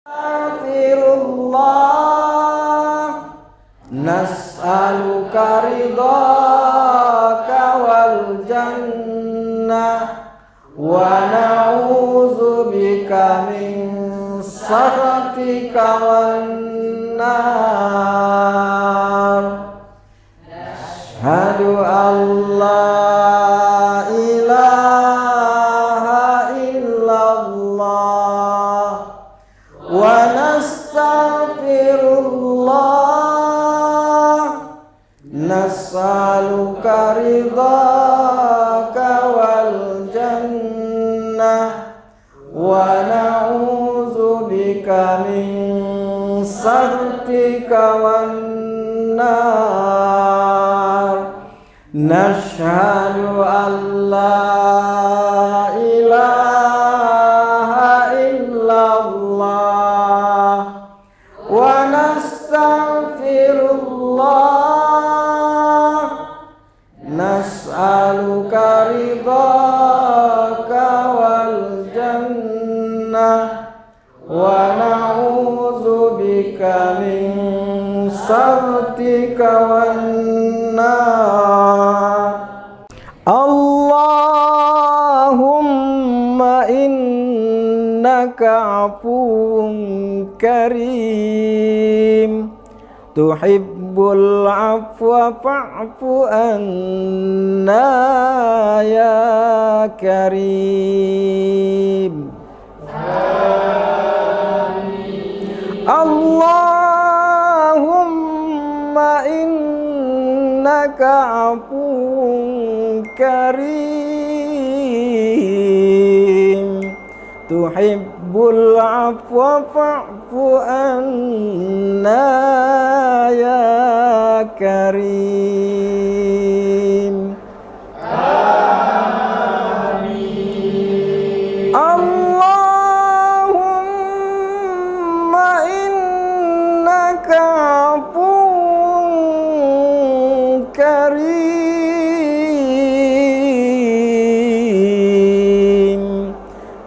Astaghfirullah, nas'aluka ridhaka wal jannah wa na'udzubika min sakhatika wan nar. Asyhadu an la ilaha illallah wa nastaghfirullah, nas'aluka ridhaka wal jannah wa na'udzubika min sakhatika wan nar. Nashhadu an la ilaha illallah wa nastaghfirullah, nas'aluka ridhaka wal jannah wa na'udzubika min sakhatika wan nar. Allahumma innaka afuwun karim, tuhibbul afwa fa'fu anna ya karim. Allahumma innaka afuwun karim, tuhibbul afwa fa'fu anna ya karim. Amin. Allahumma innaka afuwun karim,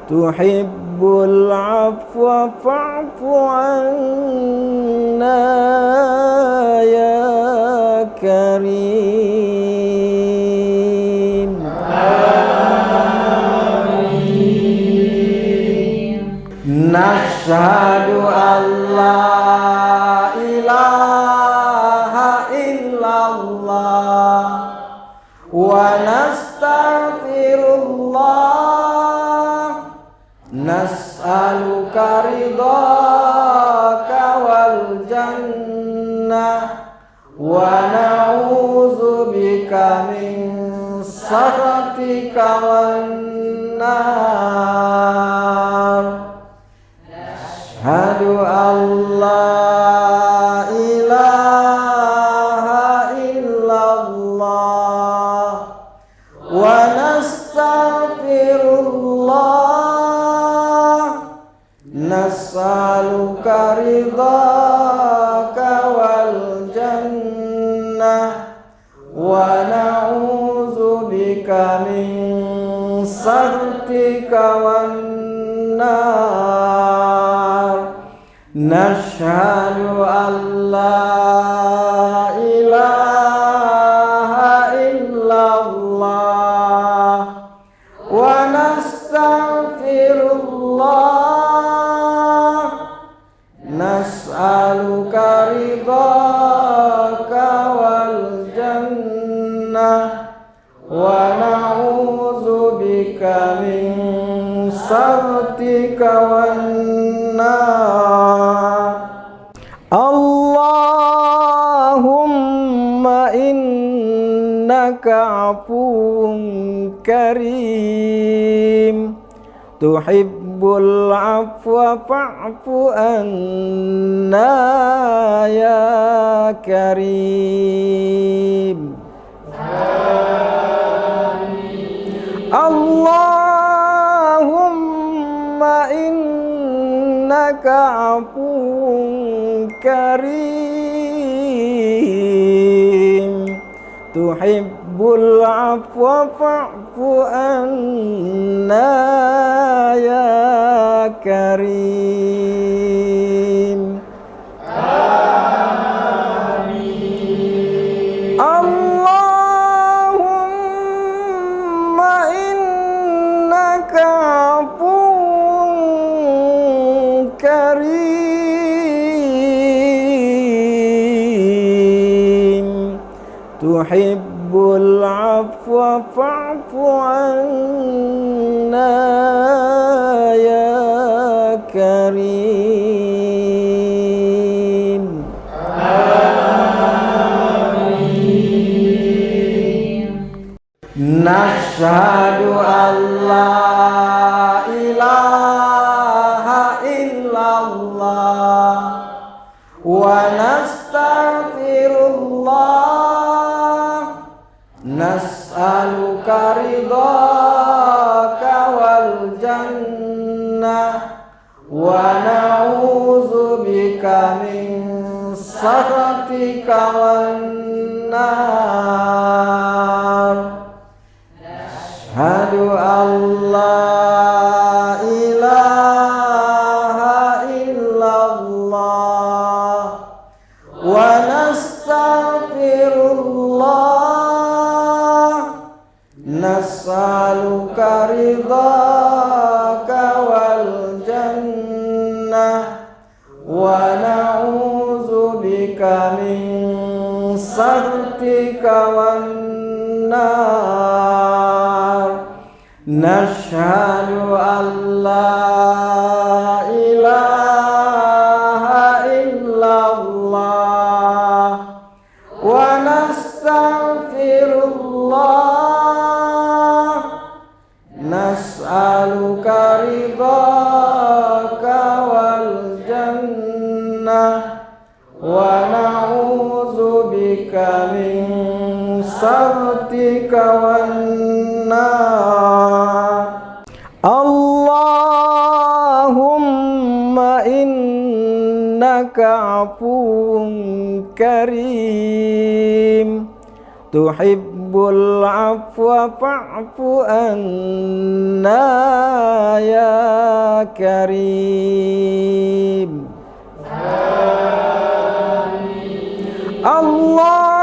tuhibbul afwa fa'fu anna ya karim. Amin. Nashhadu an la ilaha illallah wa nastaghfirullah, nas'aluka ridhaka wal jannah wa na'udzubika min sakhatika wan nar. Asyhadu an la ilaha illallah wa nastaghfirullah, nas'aluka ridhaka wal jannah wa na'udzubika min sakhatika wan nar. Nashhadu an la ilaha illallah wa nastaghfirullah, nas'aluka ridhaka wal jannah wa na'udzubika min sakhatika wan nar. Allahumma innaka afuwun karim, tuhibbul afwa fa'fu anna ya karim. Amin. Allahumma innaka afuwun karim, tuhibbul tuhibbul afwa fa'fu anna ya karim. Amin. Allahumma innaka afuwwun karim tuhibbul afwa fa'fu anna ya karim. Amin. Nashhadu an la ilaha illallah wa nastaghfirullah nas'aluka ridhaka wal jannah wa na'udzubika min sakhatika wan nar. Asyhadu an la ilaha illallah wa nastaghfirullah nas'aluka ridhaka wal jannah wa na'udzubika min sakhatika wan nar. Nashhadu an la ilaha illallah wa nastaghfirullah nas'aluka ridhaka wal jannah wa na'udzubika min sakhatika wan nar. Allahumma innaka afuwwun karim tuhibbul afwa fa'fu anna ya karim. Amin. Allahumma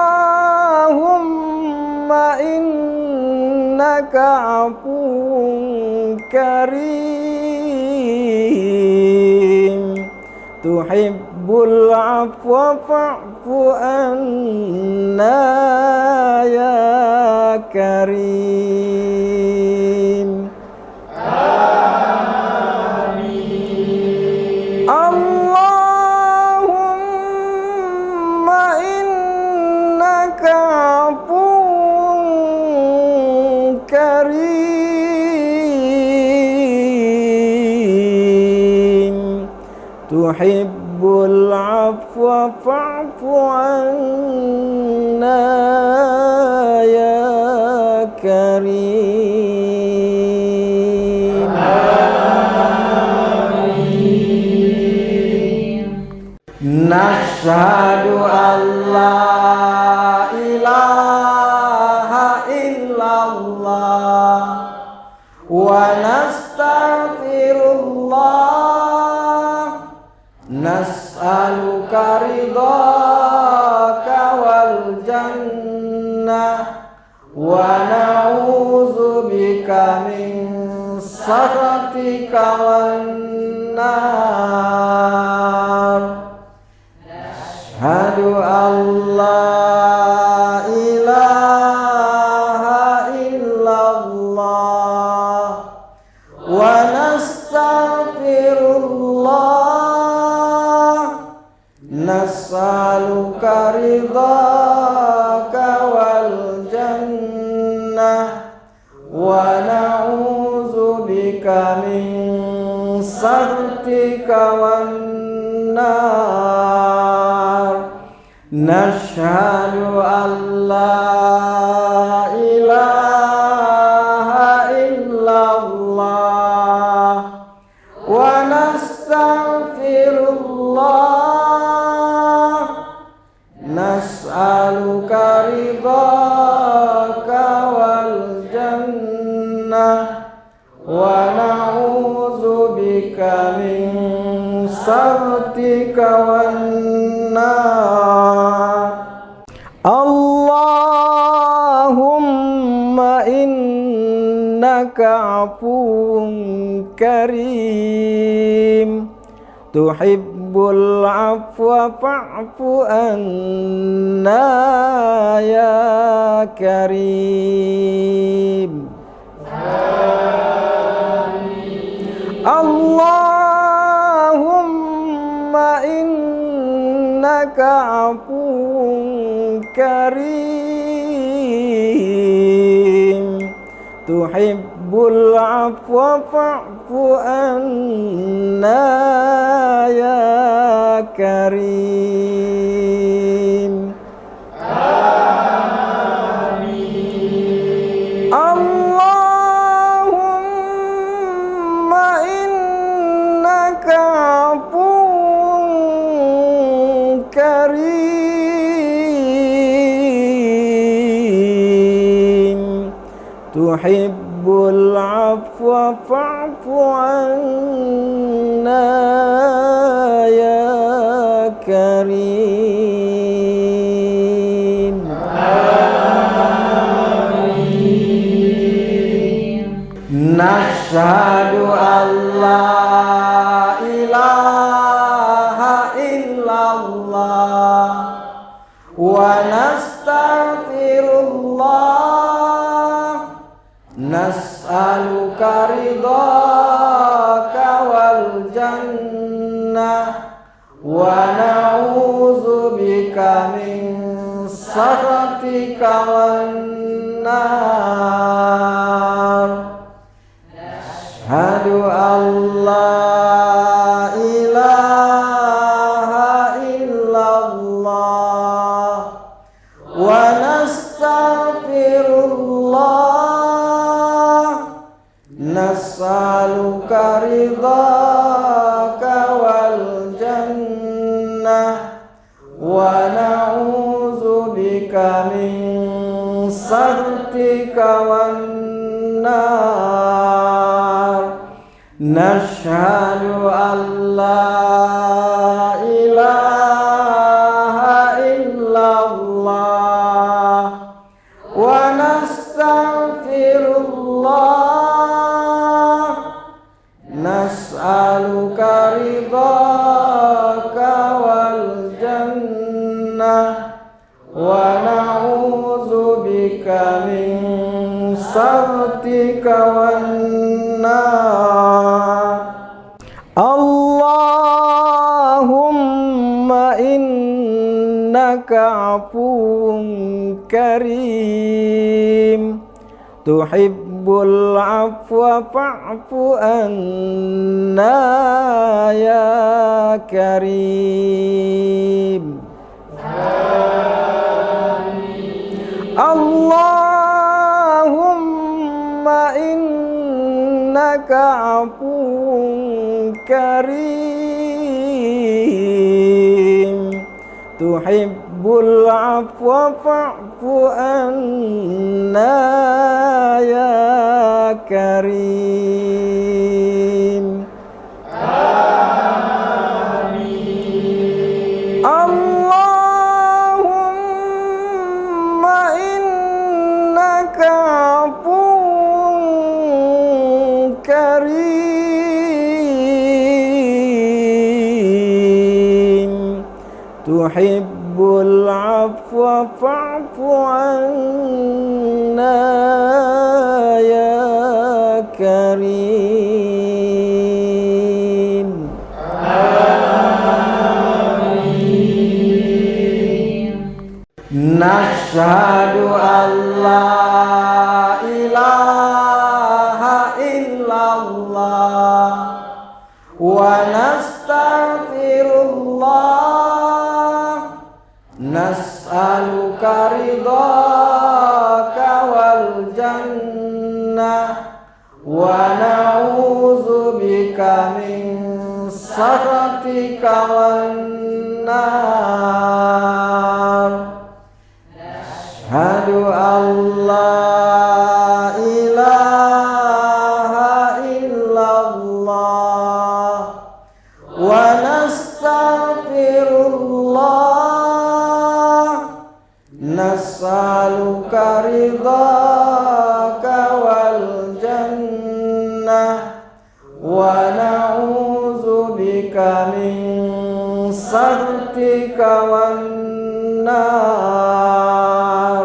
innaka afuwwun karim tuhibbul afwa fa'fu anna ya karim. Amin. Allahumma innaka afuwwun karim tuhibbul afwa fa'fu anna ya karim. Amin. Nashhadu an la ilaha illallah wa nastaghfirullah nas'aluka ridhaka wal jannah wa na'udzubika min sakhatika wan nar. Asyhadu an la ilaha illallah wa nastaghfirullah nas'aluka ridhaka wal jannah wa na'udzubika min sakhatika wan nar. Nashhadu an la ilaha illallah wa nastaghfirullah nas'aluka ridhaka min sakhatika wan nar. Allahumma innaka afuwun karim tuhibbul afwa fa'fu anna ya karim. Allahumma innaka afuwun karim tuhibbul afwa fa'fu anna ya karim. Allahumma innaka afuwun karim tuhibbul afwa fa'fu anna ya karim. Nashhadu an la ilaha illallah wa nastaghfirullah nas'aluka ridhaka wal jannah wa na'udzubika min sakhatika wan nar. Asyhadu an la ilaha illallah wa nastaghfirullah nas'aluka ridhaka wal jannah wa na'udzubika min sakhatika wan nar. Nashhadu an la ilaha illallah wa nastaghfirullah nas'aluka ridhaka wal jannah wa na'udzubika min sakhatika wan nar. Allahumma innaka afuwun karim tuhibbul afwa fa'fu anna ya karim. Allahumma innaka afuwun karim tuhibbul afwa fa'fu anna ya karim. Allahumma innaka afuwun karim tuhibbul afwa fa'fu anna ya karim. Nashhadu an la ilaha illallah wa nastaghfirullah nas'aluka ridhaka wal jannah wa na'udzubika min sakhatika wan nar. Asyhadu an la ilaha illallah wa nastaghfirullah, nas'aluka ridhaka wal jannah wa na'udzubika min sakhatika wan nar.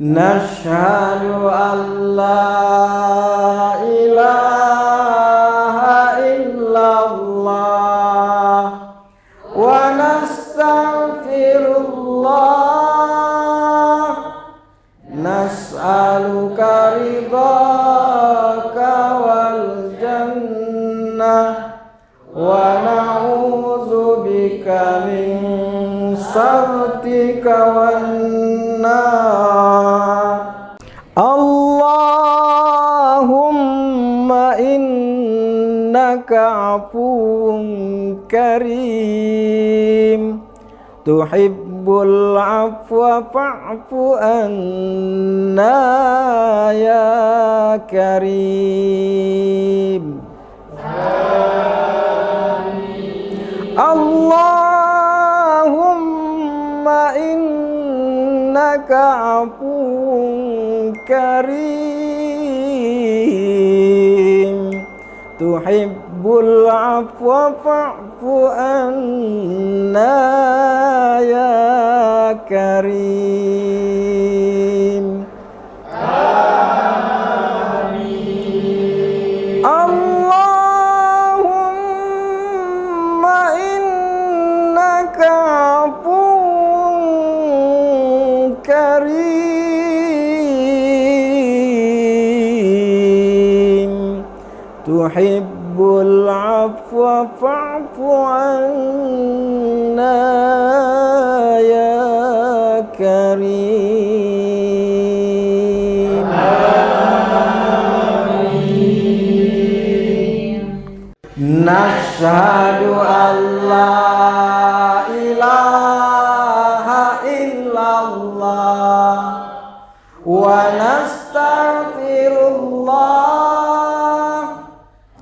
Nashhadu an la ilaha illallah wa nastaghfirullah, nas'aluka ridhaka wal jannah wa na'udzubika min sakhatika wan nar. Allahumma innaka afuwun karim, tuhibbul afwa fa'fu anna ya karim. Allahumma innaka afuwun karim, tuhibbul afwa fa'fu anna ya karim. Amin. Allahumma innaka afuwun karim, tuhibbul afwa fa'fu anna ya karim. Amin. Nashhadu an la ilaha illallah wa nastaghfirullah,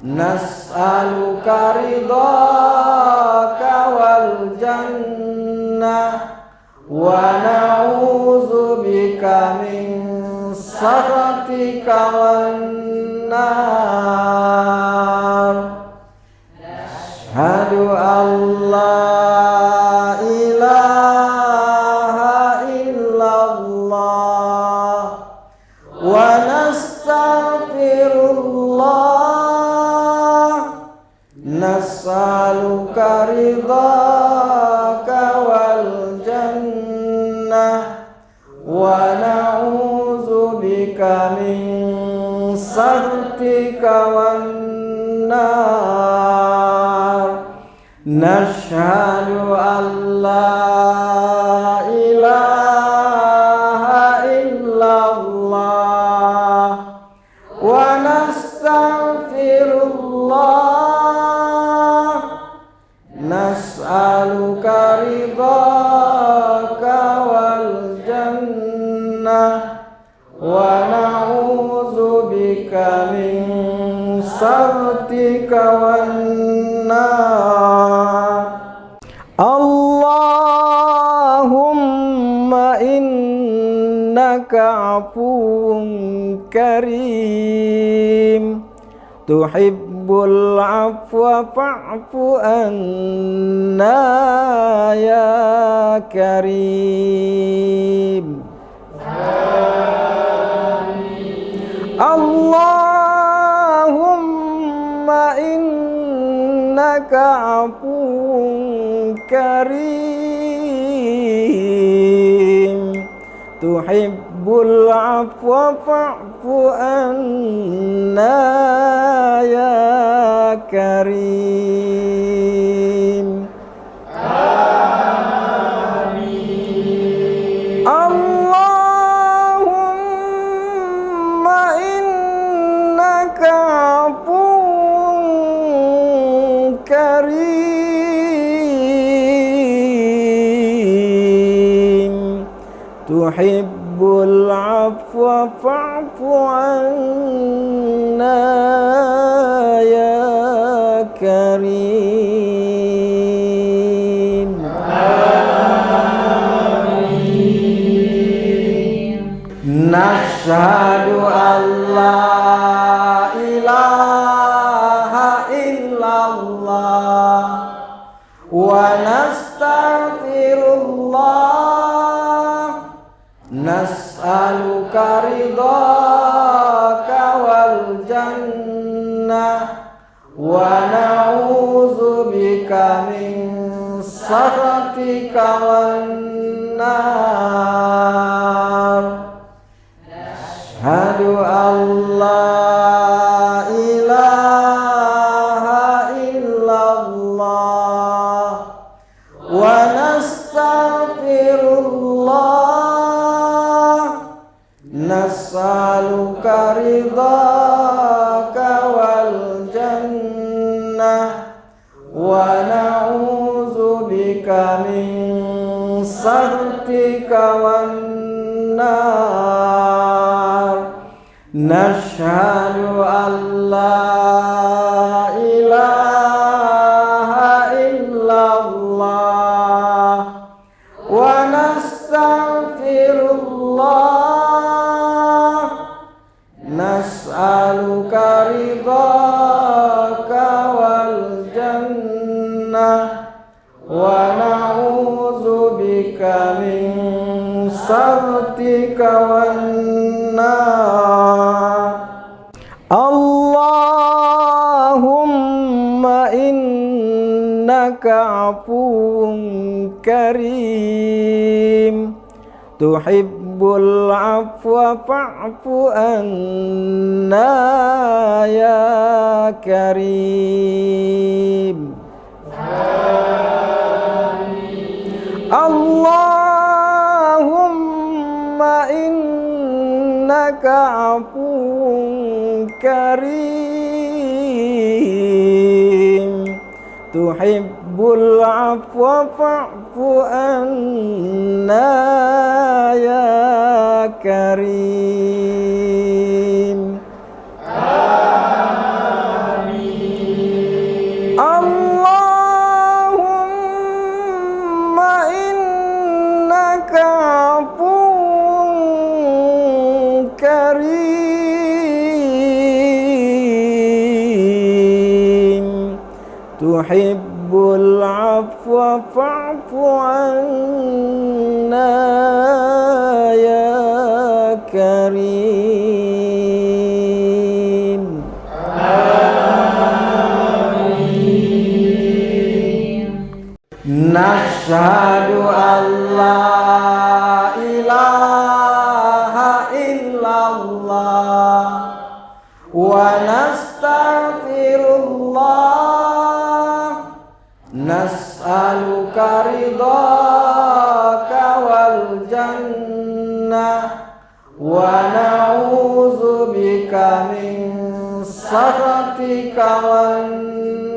nas'aluka ridhaka wal jannah wa na'udzubika min sakhatika wan nar. Asyhadu an la ilaha illallah wa nastaghfirullah, nas'aluka ridhaka wal jannah wa na'udzubika min sakhatika wan nar. Nashhadu an la ilaha illallah wa nastaghfirullah, nas'aluka ridhaka wal jannah wa na'udzubika min sakhatika wan nar. Allahumma innaka afuwun karim, tuhibbul afwa fa'fu anna ya karim. Allahumma innaka afuwun karim, tuhibbul afwa fa'fu anna ya karim. Amin. Allahumma innaka afuwun karim, tuhibbul afwa fa'fu anna ya karim. Nashhadu an la ilaha illallah wa nastaghfirullah nas'aluka ridhaka wal jannah wa na'udzubika min sakhatika wan nar. Asyhadu an la ilaha illallah wa nastaghfirullah nas'aluka ridhaka wal jannah wa na'udzubika min sakhatika wan nar. Nashhadu an la ilaha illallah wa nastaghfirullah nas'aluka ridhaka wal jannah wa na'udzubika min sakhatika wan nar. Allahumma innaka afuwun karim tuhibbul afwa fa'fu anna ya karim. Allahumma innaka afuwun karim tuhibbul afwa fa'fu anna ya karim. Amin. Allahumma innaka afuwun karim tuhibbul afwa fa'fu anna ya karim. Amin. Nashhadu an la ilaha illallah wa nastaghfirullah nas'aluka ridhaka wal jannah wa na'udzubika min sakhatika wan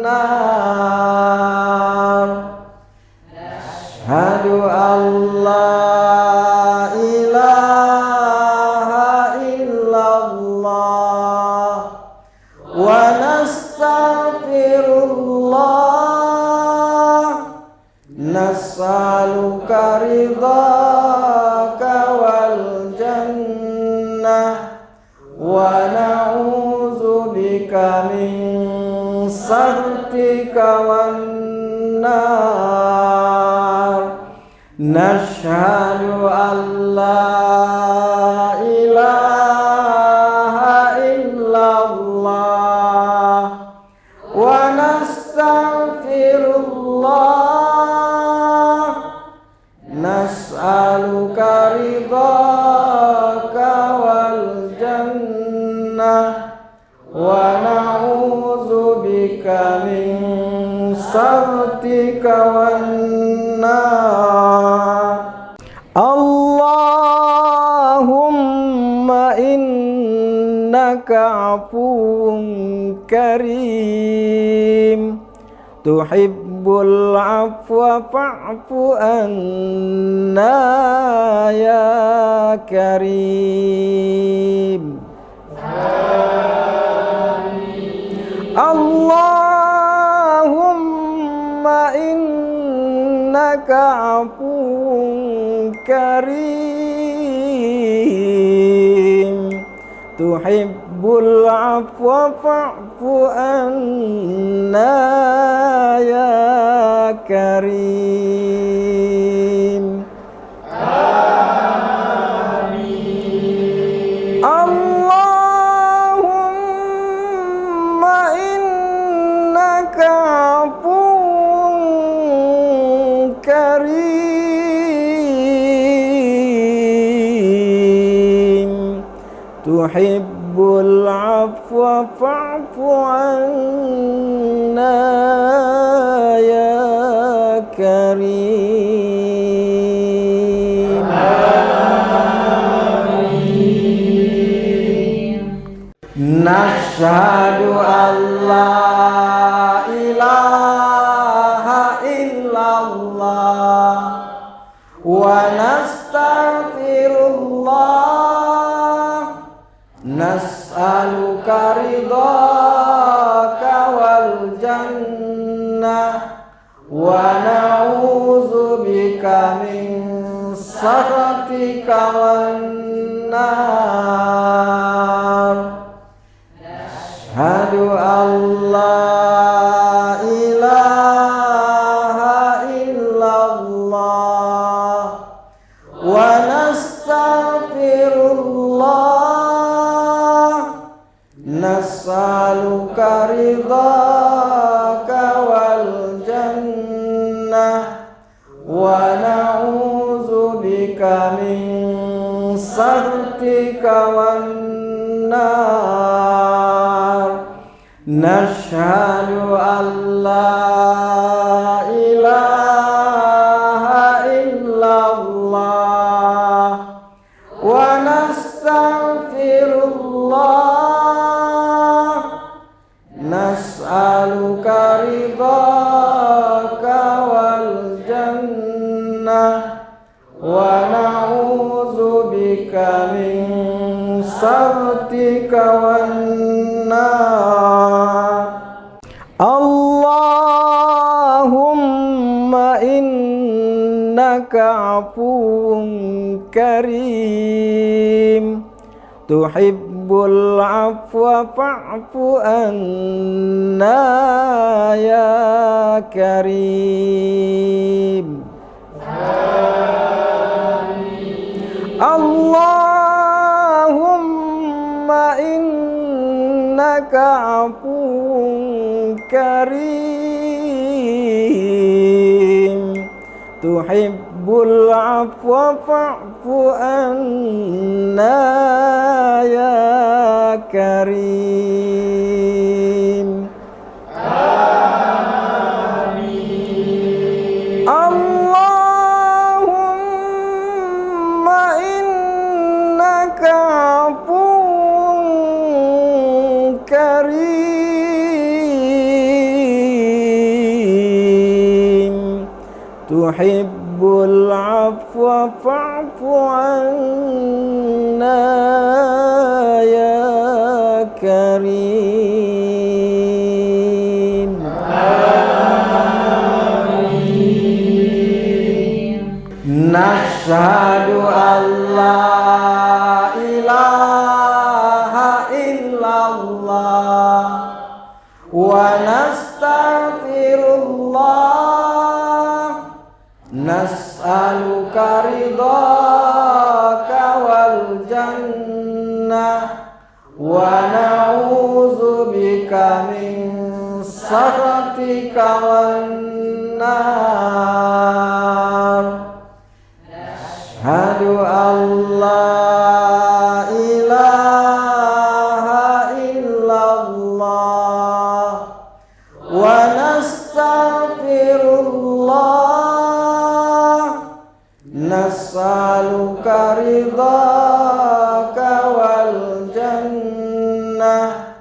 nar. Asyhadu an la ilaha illallah wa nastaghfirullah nas'aluka ridhaka wal jannah wa na'udzubika min sakhatika wan nar. Nashhadu an la ilaha illallah wa nastaghfirullah nas'aluka ridhaka wal jannah wa na'udzubika min sakhatika wan nar. Allahumma innaka afuwun karim tuhibbul afwa fa'fu anna ya karim. Amin. Allahumma innaka afuwun karim tuhibbul afwa fa'fu anna ya karim. Amin. Allahumma innaka afuwwun karim, tuhibbul afwa fa'fu anna ya karim. Amin. Nashhadu an la ilaha illallah wa nastaghfirullah, nas'aluka ridhaka wal jannah wa na'udzubika min sakhatika wan nar. Asyhadu an la ilaha illallah wa nastaghfirullah, nas'aluka ridhaka wal jannah wa na'udzubika min sakhatika wan nar. Nashhadu an la ilaha illallah wa nastaghfirullah, nas'aluka ridhaka wal jannah wa na'udzubika min sakhatika wan nar. Allahumma innaka afuwwun karim, tuhibbul afwa fa'fu anna ya karim. Amin. Allahumma innaka afuwwun karim, tuhibbul afwa fa'fu anna ya karim. Amin. Allahumma innaka afuwwun karim, tuhibbul afwa fa'fu anna ya karim. Amin. Nashhadu an la ilaha illallah wa nastaghfirullah, nas'aluka ridhaka wal jannah wa na'udzubika min sakhatika wan nar. Asyhadu an la ilaha illallah wa nastaghfirullah, nas'aluka ridhaka wal jannah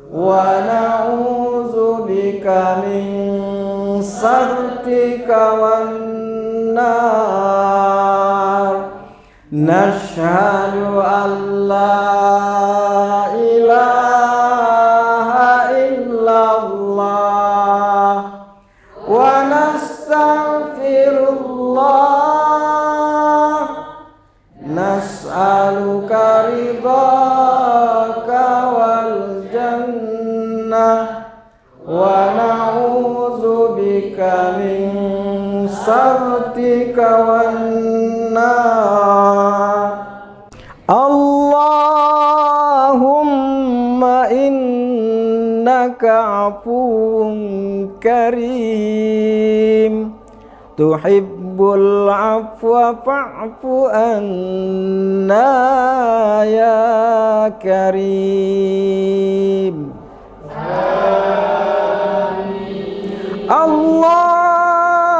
wa na'udzubika min sakhatika wan nar. Nashhadu an la ilaha illallah wa nastaghfirullah, nas'aluka ridhaka من سخطك والنار اللهم إنك عفو كريم تحب العفو فاعف عنا يا كريم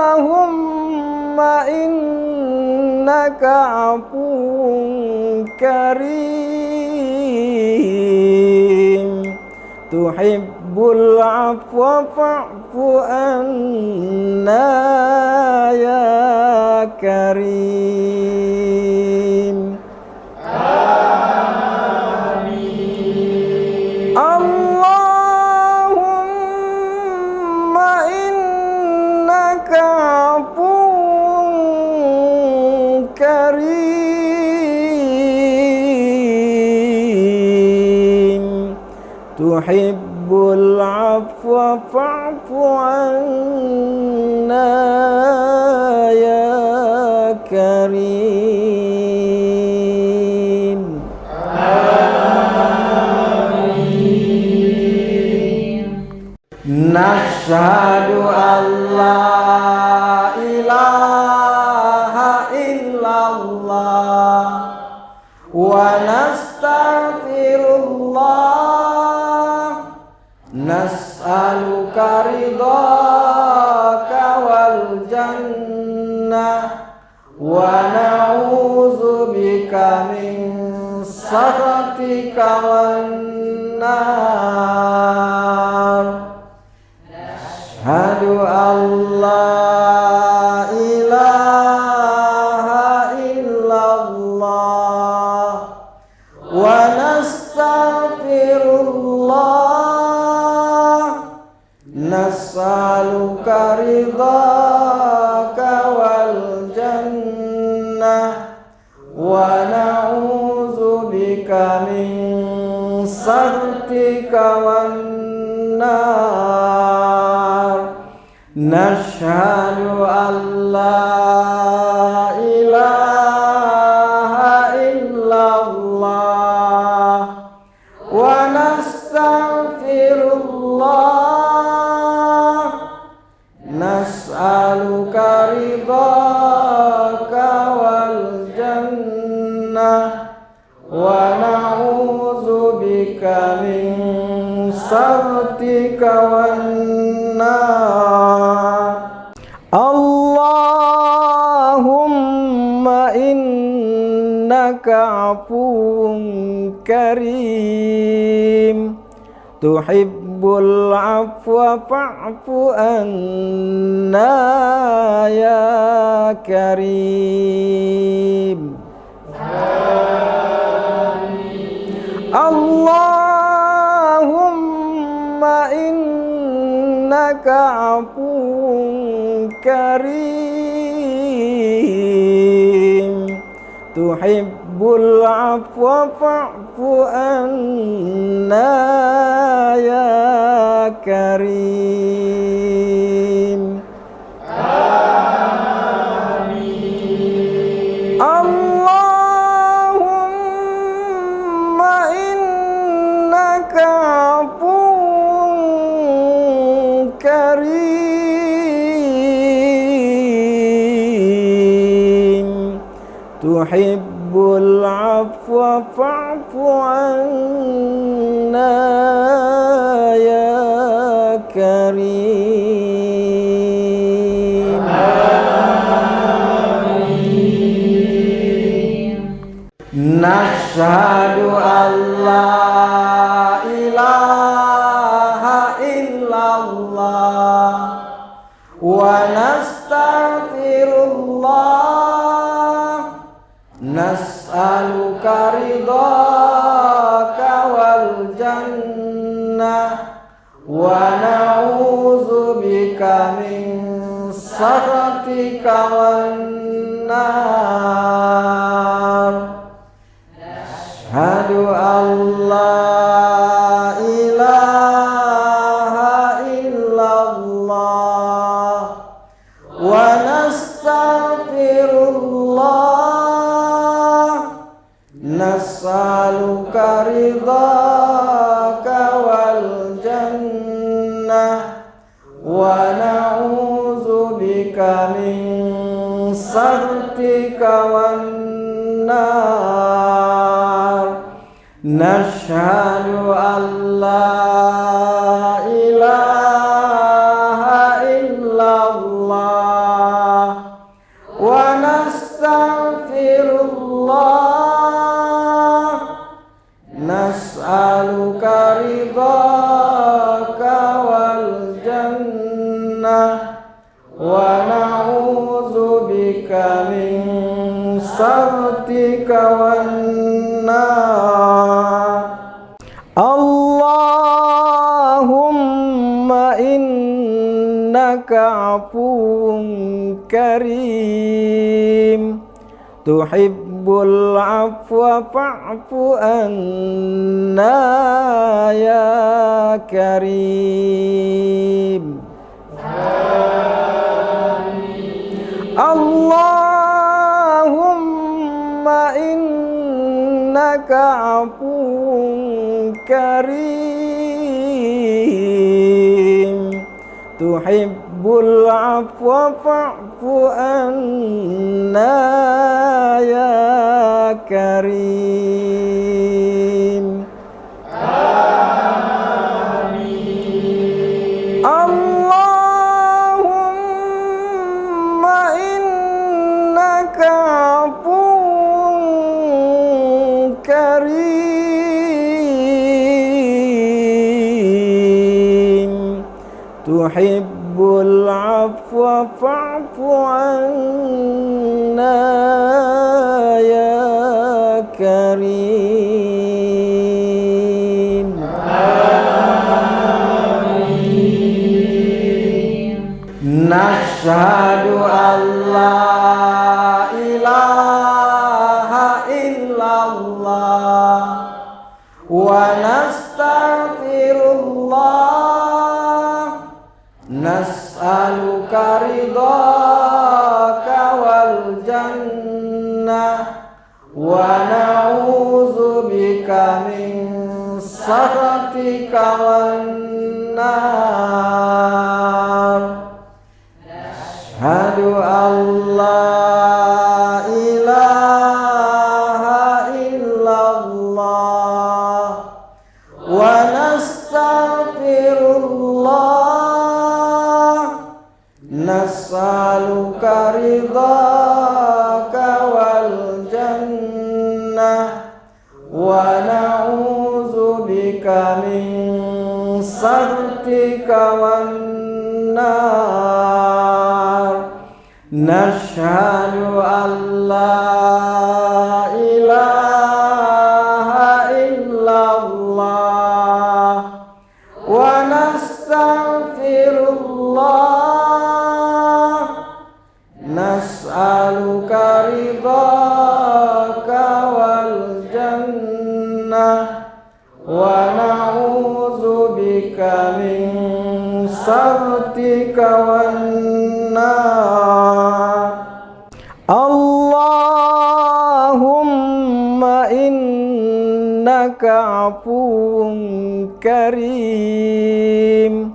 اللهم إنك عفو كريم تحب العفو فاعف عنا يا كريم آمين اللهم إنك عفو كريم تحب العفو فاعف عنا يا كريم آمين نشهد أن لا إله إلا الله ونستغفر الله نسألك رضاك والجنة ونعوذ بك من سخطك والنار نشهد أن لا إله إلا الله ونستغفر الله نسألك رضاك والجنة ونعوذ بك من سخطك والنار نشهد أن لا إله إلا الله ونستغفر الله نسألك رضاك والجنة ونعوذ بك من سخطك والنار اللهم إنك عفو كريم تحب العفو فاعف عنا يا كريم اللهم إنك عفو كريم تحب العفو فاعف عنا يا كريم آمين اللهم إنك عفو كريم تحب العفو فاعف عنا يا كريم آمين نشهد أن لا إله إلا الله ونستغفر الله نسألك رضاك والجنة ونعوذ بك من سخطك والنار نشهد أن لا إله إلا الله wa nastaghfirullah, nas'aluka ridhaka wal jannah wa na'udzubika min sakhatika wan nar. Nashhadu an la ilaha illallah wa nastaghfirullah, nas'aluka ridhaka wal jannah wa na'udzubika min sakhatika wan nar. Allahumma innaka afuwun karim, tuhibbul afwa fa'fu anna ya karim. Allahumma innaka afuwun karim, tuhibbul afwa fa'fu anna ya karim. Amin. Allahumma innaka afuwun karim, tuhibbul afwa fa'fu anna ya karim. Amin. Nashhadu an la ilaha illallah wa nastaghfirullah, nas'aluka ridhaka wal jannah wa na'udzubika min sakhatika wan nar. Nashhadu an la ilaha illallah wa nastaghfirullah, nas'aluka ridhaka wal jannah wa na'udzubika min sakhatika wan nar. Nashhadu an la ilaha illallah wa nastaghfirullah, nas'aluka ridhaka wal jannah wa na'udzubika min sakhatika wan nar. Allahumma innaka afuwun karim,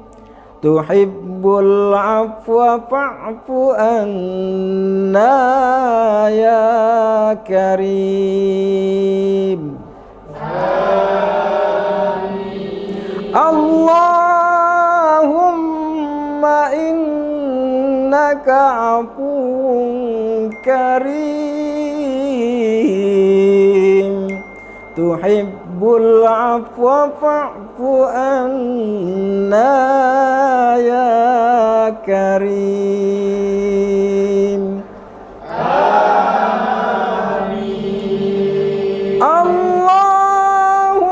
tuhibbul afwa fa'fu anna ya karim. Amin. Allahumma innaka afuwun karim, tuhibbul afwa fa'fu anna ya karim. Amin. Allahumma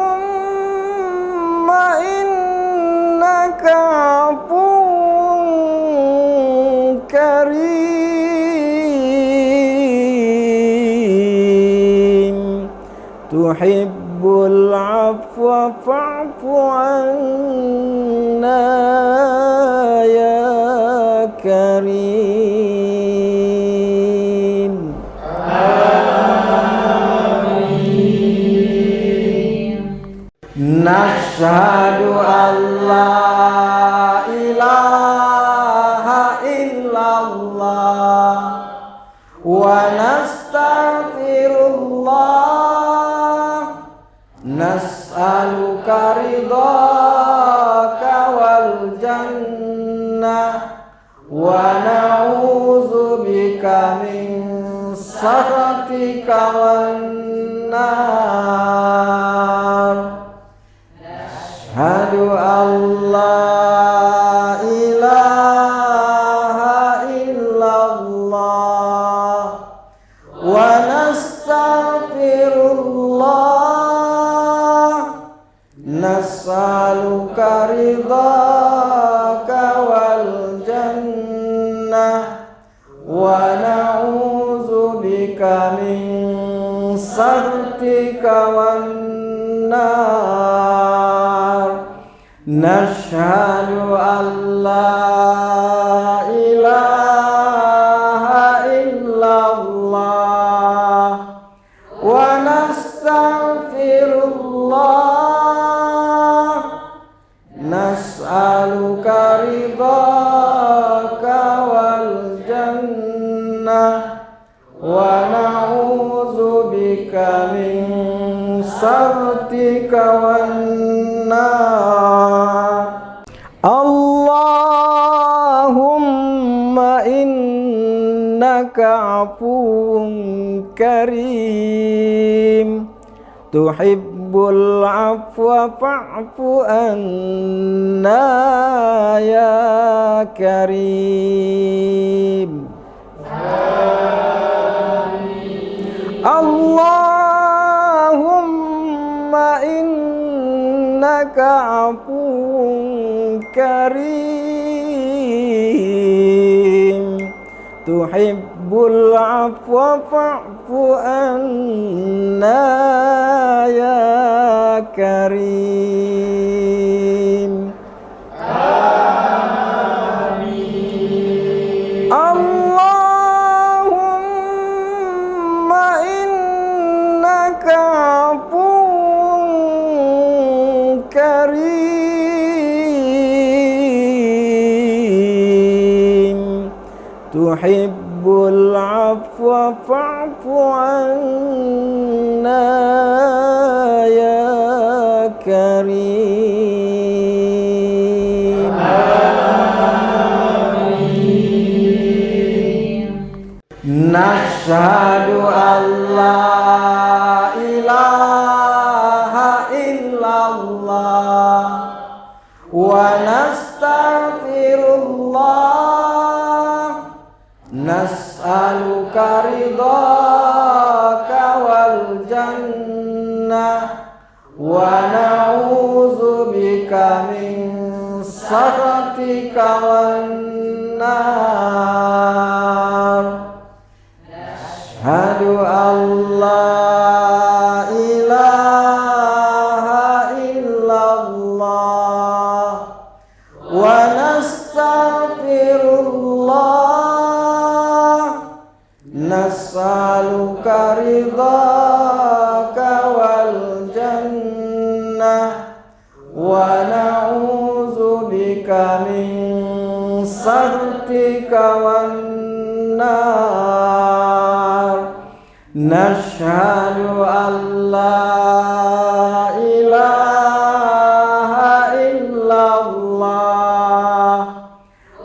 innaka afuwun karim, tuhibbul afwa fa'fu anna ya karim. Nashhadu an la ilaha illallah wa nastaghfirullah nas'aluka ridhaka wal jannah wa na'udzubika min sakhatika wan nar. Asyhadu an la ilaha illallah wa nastaghfirullah nas'aluka ridhaka wal jannah wa na'udzubika min sakhatika wan nar. Nashhadu an la ilaha illallah wa nastaghfirullah nas'aluka ridhaka wal jannah wa na'udzubika min sakhatika wan nar. Allahumma innaka afuwun karim tuhibbul afwa fa'fu anna ya karim. Allahumma innaka afuwun karim tuhibbul afwa fa'fu anna ya karim. Amin. Allahumma innaka afuwun karim tuhibbul afwa fa'fu anna ya karim. Amin. Nashhadu an la ilaha illallah wa nastaghfirullah nas'aluka ridhaka wal jannah wa na'udzubika min sakhatika wan nar. Asyhadu an la ilaha illallah wa nastaghfirullah nas'aluka ridhaka wal jannah wa na'udzubika min sakhatika wan nar. Nashhadu an la ilaha illallah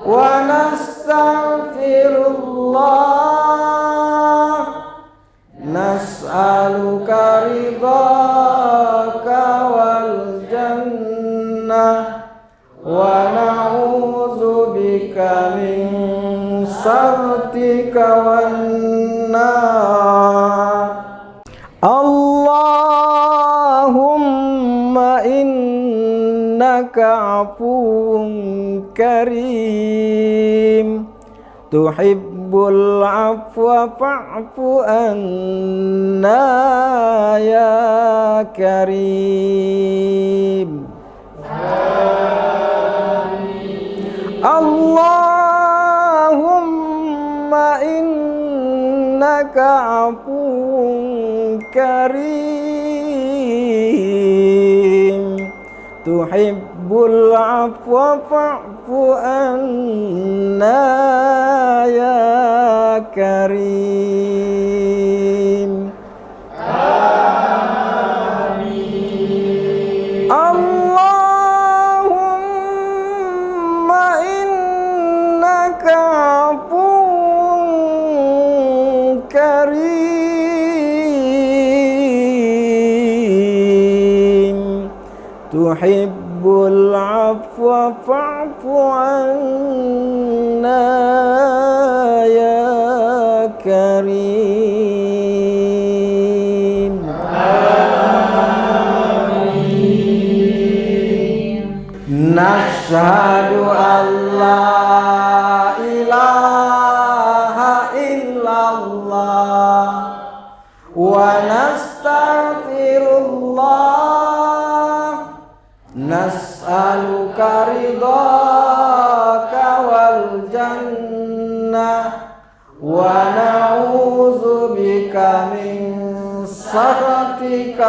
wa nastaghfirullah nas'aluka ridhaka wal jannah wa na'udzubika min sakhatika wan nar. Allahumma innaka afuwun karim tuhibbul afwa fa'fu anna ya karim. Amin. Allahumma عفو كريم تحب العفو فاعف عنا يا كريم اللهم إنك عفو كريم تحب العفو فاعف عنا يا كريم نشهد أن لا إله إلا الله ونستغفر الله نسألك رضاك والجنة ونعوذ بك من سخطك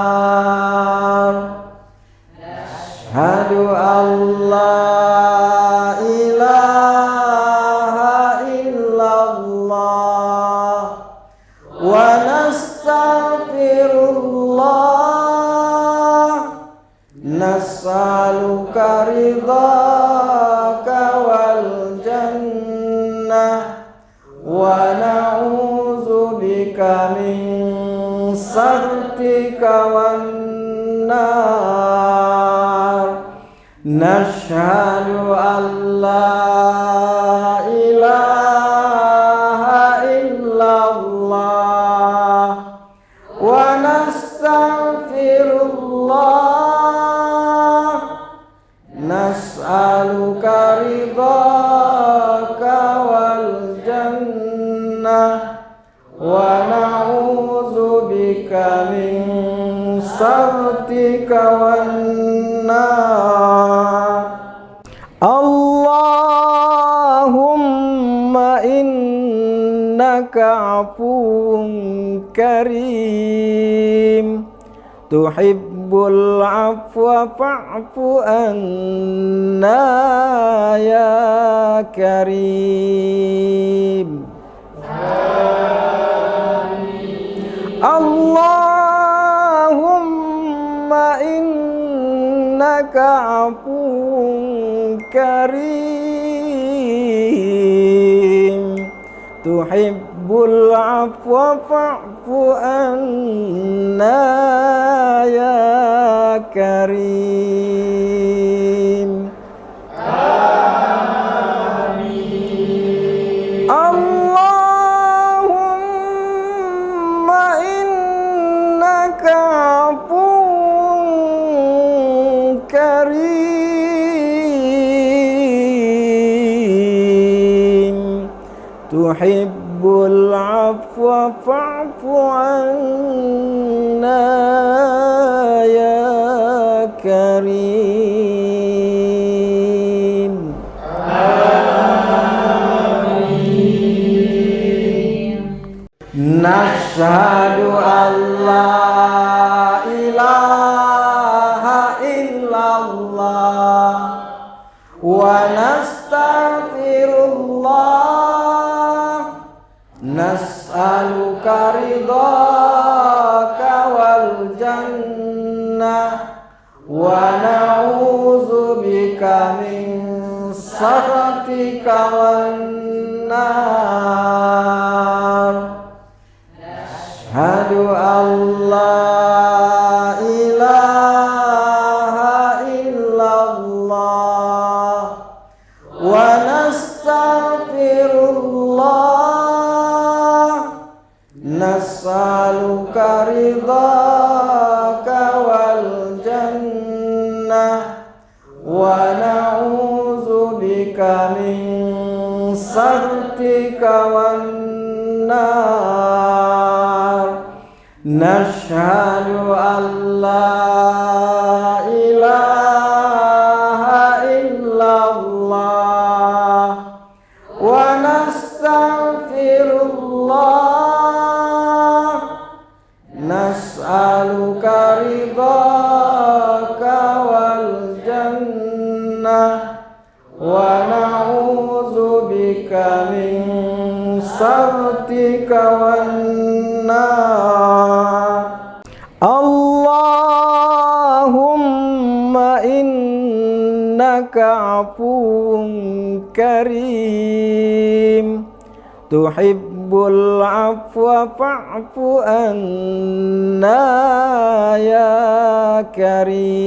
والنار أشهد أن لا إله إلا الله ونستغفر الله نسألك رضاك والجنة ونعوذ بك من سخطك والنار نشهد أن لا إله إلا الله ونستغفر الله نسألك رضاك والجنة ونعوذ بك من سخطك والنار اللهم إنك عفو كريم تحب العفو فاعف عنا يا كريم اللهم إنك عفو كريم تحب العفو فاعف عنا يا كريم اللهم إنك عفو كريم تحب العفو فاعف عنا يا كريم نشهد أن لا إله إلا الله ونستغفر الله نسألك رضاك والجنة ونعوذ بك من سخطك والنار أشهد أن لا إله إلا الله ونستغفر الله نسألك رضاك والجنة ونعوذ بك من سخطك والنار نشهد أن لا إله إلا الله ونستغفر bika min sakhatika wan nar. Allahumma innaka afuwun karim tuhibbul afwa fa'fu anna ya karim.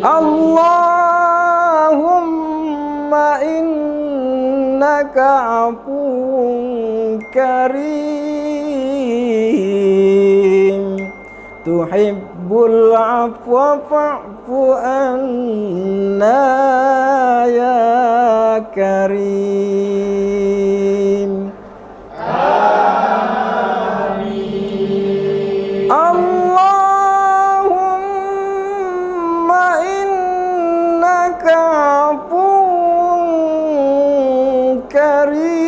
Allahumma innaka afuwun karim tuhibbul afwa fa'fu anna ya karim. Amin. Allahumma innaka afuwun karim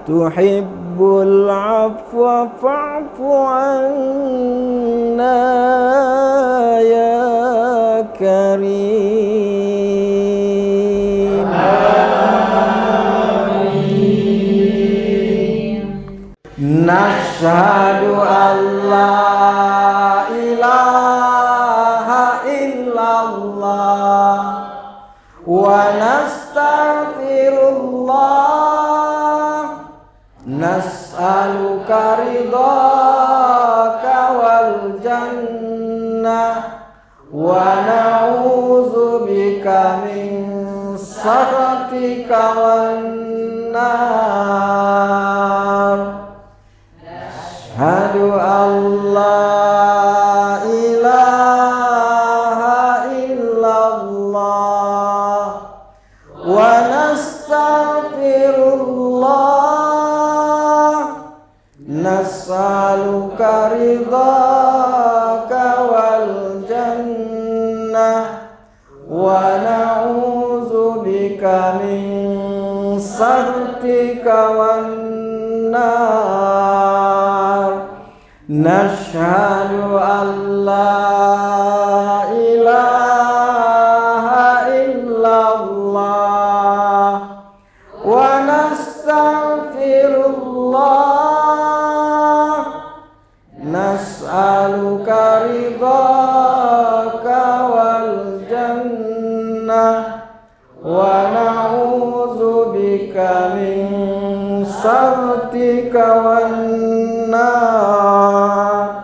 tuhibbul afwa fa'fu anna ya karim. Amin. Nashhadu an la ilaha illallah wa nastaghfirullah nas'aluka ridhaka wal jannah wa na'udzubika min sakhatika wan nar. Asyhadu an la ilaha illallah wa nastaghfirullah nas'aluka ridhaka wal jannah wa na'udzubika min sakhatika wan nar. Nashhadu an la ilaha illallah wa nastaghfirullah nas'aluka ridhaka wal jannah wa na'udzubika min sakhatika wan nar.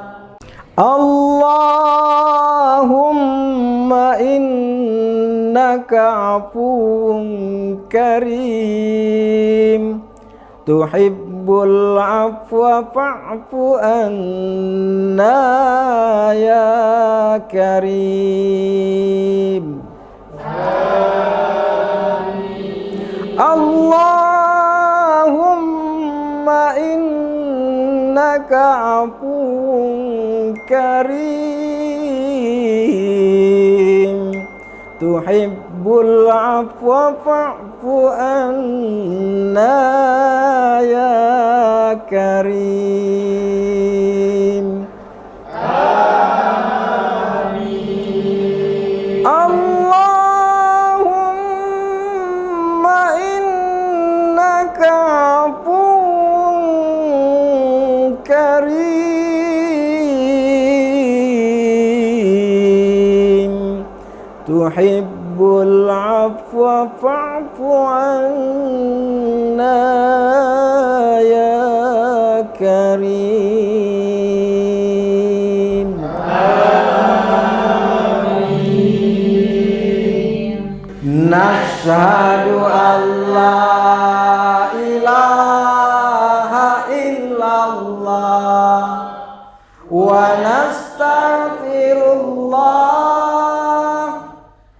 Allahumma innaka afuwun karim tuhibbul afwa fa'fu anna ya karim. Allahumma innaka afuwun karim tuhibbul afwa fa'fu anna ya karim. Amin. Allahumma innaka afuwun karim tuhibbul afwa fa'fu anna ya karim. Amin. Nashhadu an la ilaha illallah wa nastaghfirullah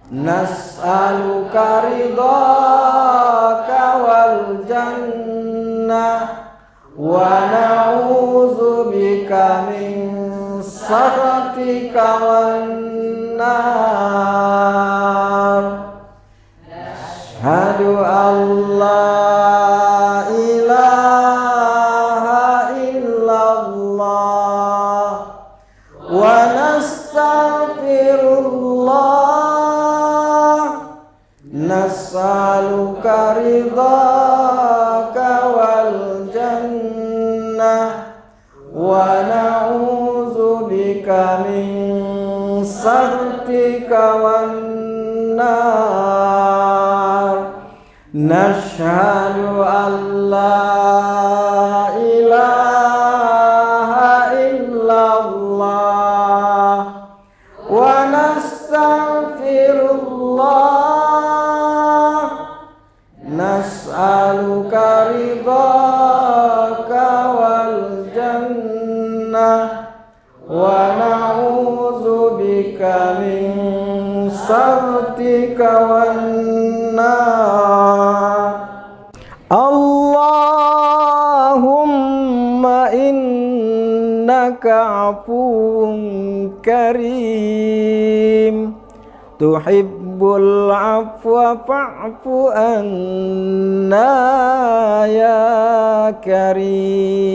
nas'aluka ridhaka wal jannah wa na'udzubika min sakhatika wan nar. Asyhadu an la ilaha illallah wa nastaghfirullah, nas'aluka ridhaka wal jannah wa na'udzubika min sakhatika wan nar. Nashhadu an la ilaha illallah wa nastaghfirullah, nas'aluka ridhaka wal jannah wa na'udzubika min sakhatika wan nar. Allahumma innaka afuwun karim, tuhibbul afwa fa'fu anna ya karim.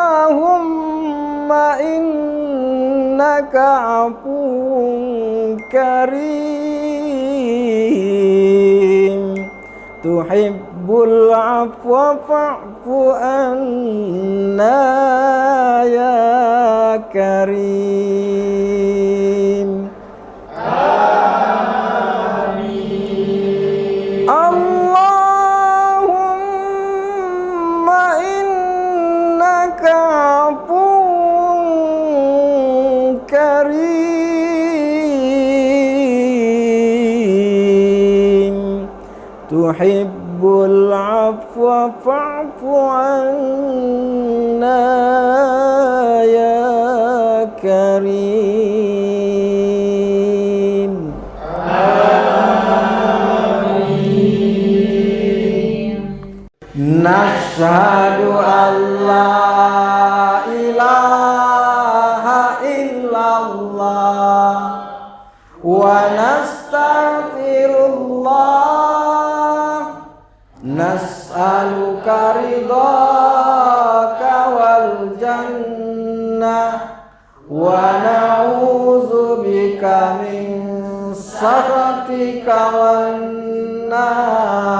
Allahumma innaka afuwun karim, tuhibbul afwa fa'fu anna ya karim. Amin. Allahumma innaka afuwun karim, tuhibbul afwa fa'fu anna ya karim. Amin. Nashhadu an la ilaha illallah wa nastaghfirullah, nas'aluka ridhaka wal jannah wa na'udzubika min sakhatika wan nar.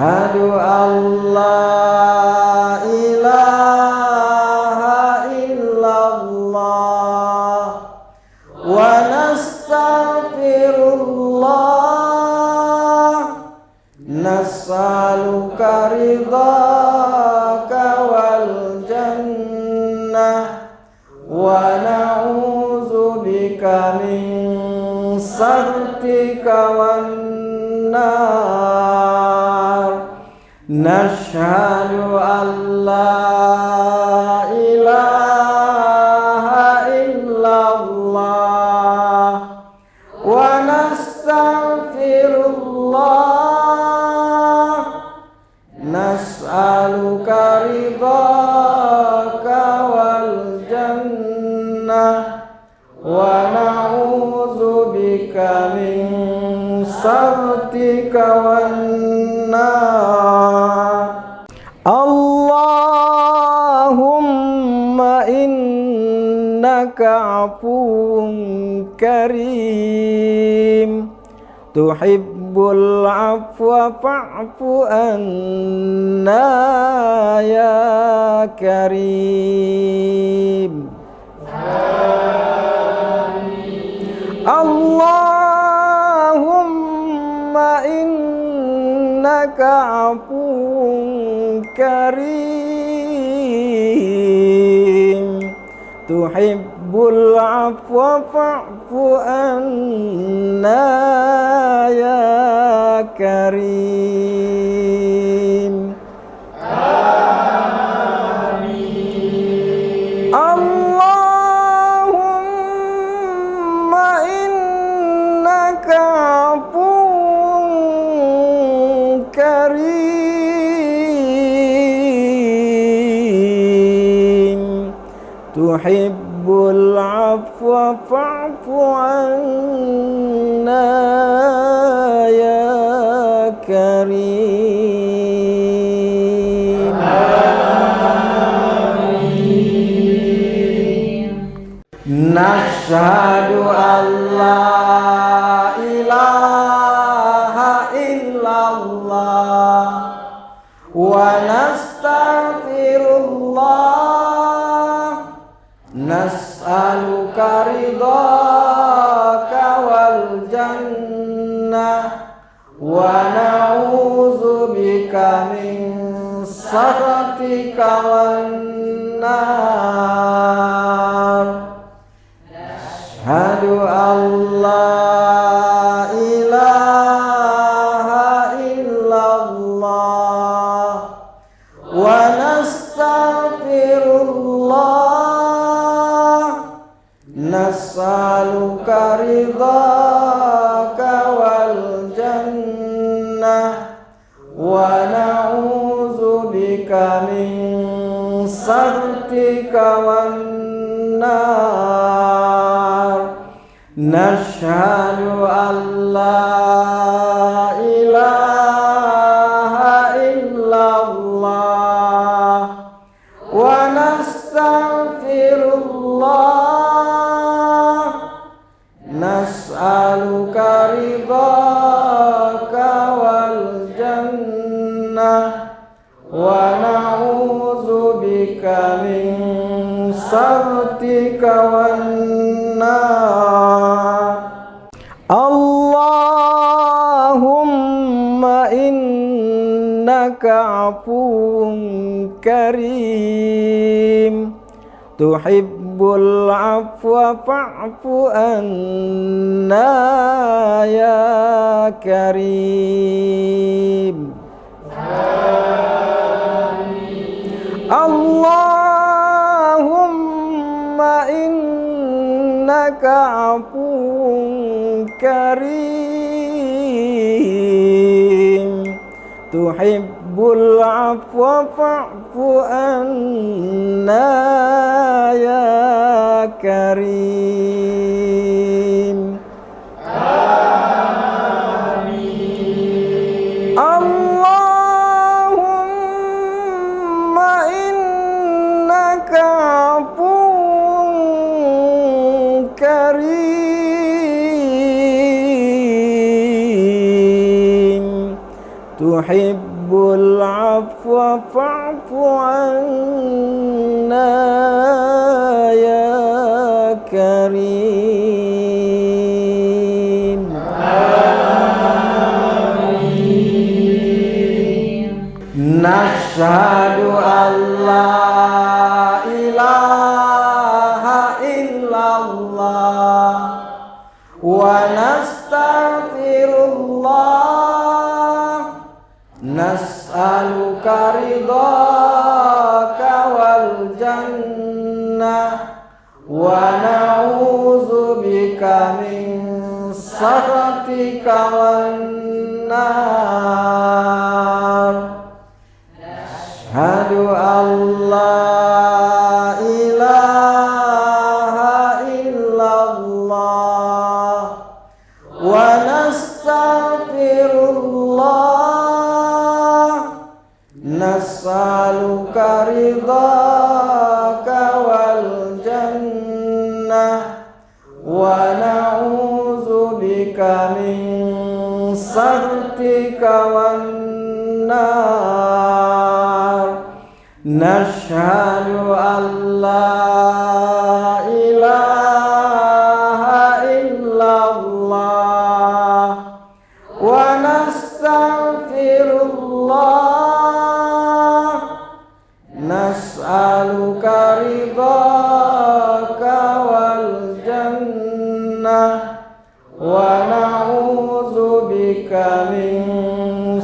Asyhadu an la ilaha illallah wa nastaghfirullah, nas'aluka ridhaka wal jannah wa na'udzubika min sakhatika wan nar. Nashhadu an la ilaha illallah wa nastaghfirullah, nas'aluka ridhaka wal jannah wa na'udzubika min sakhatika wan nar. Allahumma innaka afuwun karim, tuhibbul afwa fa'fu anna ya karim. Amin. Allahumma innaka afuwun karim, tuhibbul afwa fa'fu anna ya karim. Amin. Allahumma innaka afuwun karim, tuhibbul afwa fa'fu anna ya karim. karim. Nashhadu an la ilaha illallah wa nastaghfirullah, nas'aluka ridhaka wal jannah wa na'udzubika min sakhatika wan nar. Asyhadu an la ilaha illallah wa nastaghfirullah, nas'aluka ridhaka wal jannah wa na'udzubika min sakhatika wan nar. Nashhadu an la ilaha illallah wa nastaghfirullah, nas'aluka ridhaka wal jannah wa na'udzubika min sakhatika wan nar. Allahumma innaka afuwun karim, tuhibbul afwa fa'fu anna ya karim. Allahumma innaka afuwun karim, tuhibbul afwa fa'fu anna ya karim. Amin. Allahumma innaka afuwun karim, tuhibbul afwa fa'fu anna ya karim. Amin. Nashhadu an la ilaha illallah wa nastaghfirullah, nas'aluka ridhaka wal jannah wa na'udzubika min sakhatika wan nar. Asyhadu an la ilaha illallah wa nastaghfirullah, nas'aluka ridhaka wal jannah wa na'udzubika min sakhatika wan nar. Nashhadu an la ilaha illallah wa nastaghfirullah, nas'aluka ridhaka wal jannah wa na'udzubika min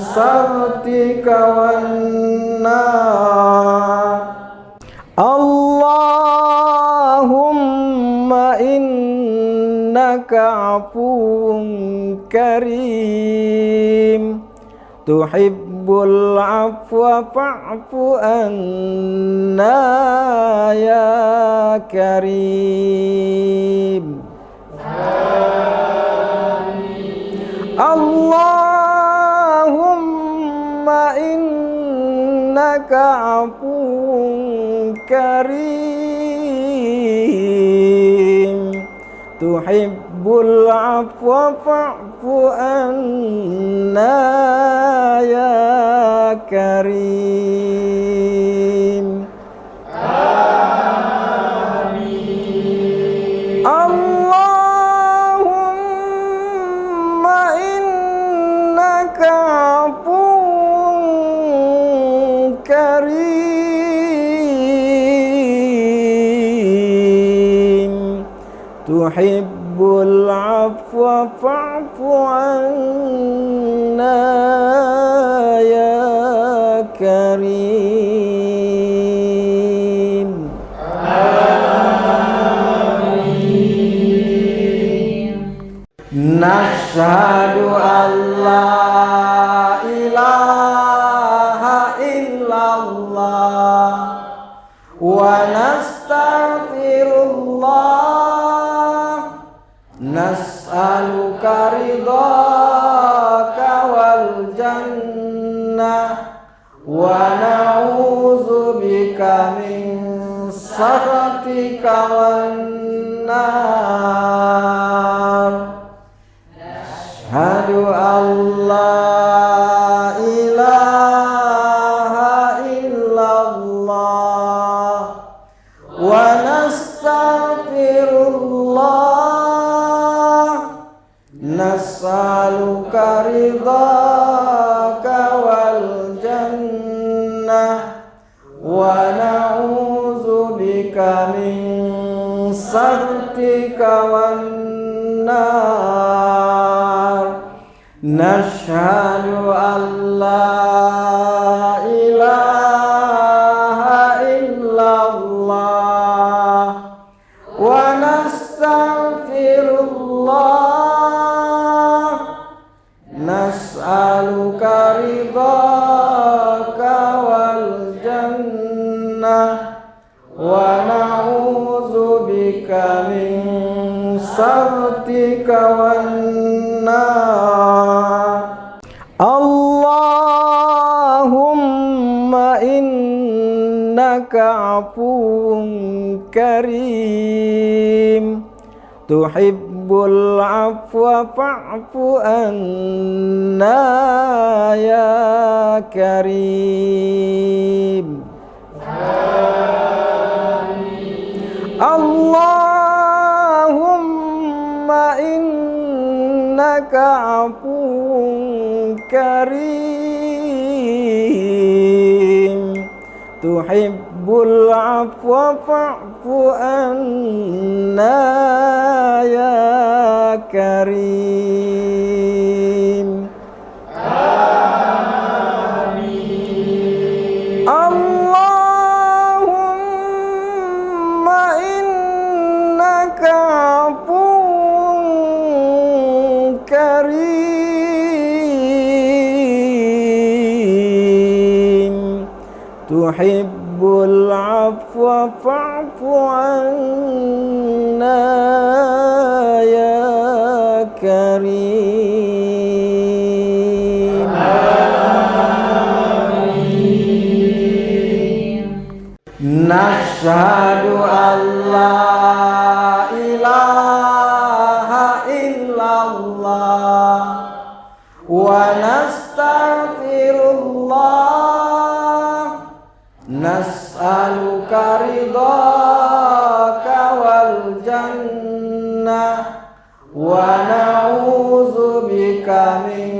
sakhatika wan nar. Allahumma innaka afuwun karim, tuhibbul afwa fa'fu anna ya karim. Amin. Allahumma afuwwun karim tuhibbul afwa fa'fu anna ya karim. Allahumma innaka afuwwun karim tuhibbul afwa fa'fu anna ya karim. Nashhadu an la ilaha illallah wa nastaghfirullah nas'aluka ridhaka wal jannah wa na'udzubika min sakhatika wan nar. Asyhadu an la ilaha illallah wa nastaghfirullah nas'aluka ridhaka wal jannah wa na'udzubika min sakhatika wan nar. Nashhadu an la ilaha illallah wa nastaghfirullah nas'aluka ridhaka wal jannah wa na'udzubika min sakhatika wan nar. Allahumma innaka afuwwun karim tuhibbul afwa fa'fu anna ya karim. Allahumma innaka afuwwun karim tuhibbul afwa fa'fu anna ya karim. Allahumma innaka afuwwun karim tuhibbul afwa fa'fu anna ya karim. Nashhadu an la ilaha illallah wa nastaghfirullah nas'aluka ridhaka wal jannah wa na'udzubika min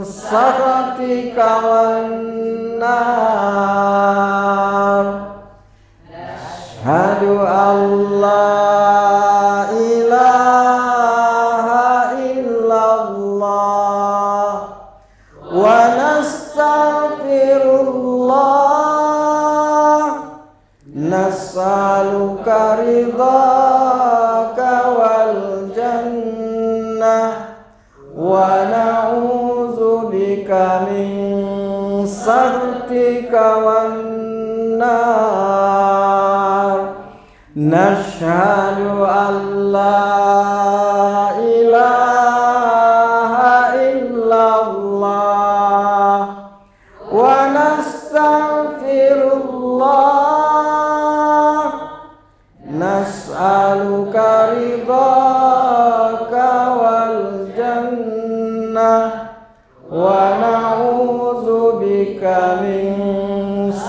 sakhatika wan nar. Asyhadu an la ilaha illallah wa nastaghfirullah nas'aluka ridhaka wal jannah wa na'udzubika min sakhatika wan nar. Nashhadu an la ilaha illallah wa nastaghfirullah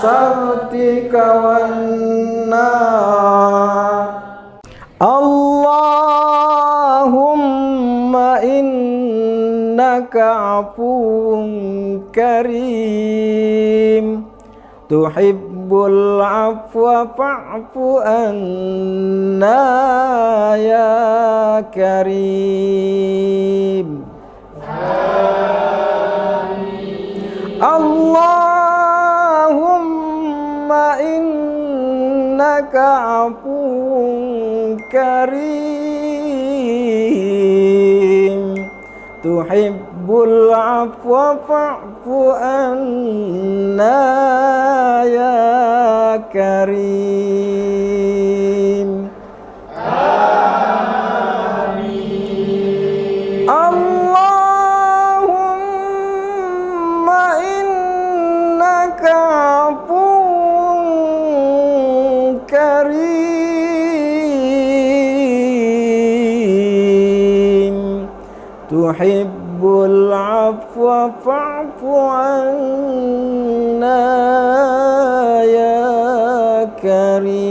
saktika wan nar. Allahumma innaka afuwun karim tuhibbul afwa fa'fu anna ya karim. Allahumma innaka afuwun karim tuhibbul afwa fa'fu anna ya karim. Amin. Allahumma innaka afuwun karim tuhibbul afwa fa'fu anna ya karim.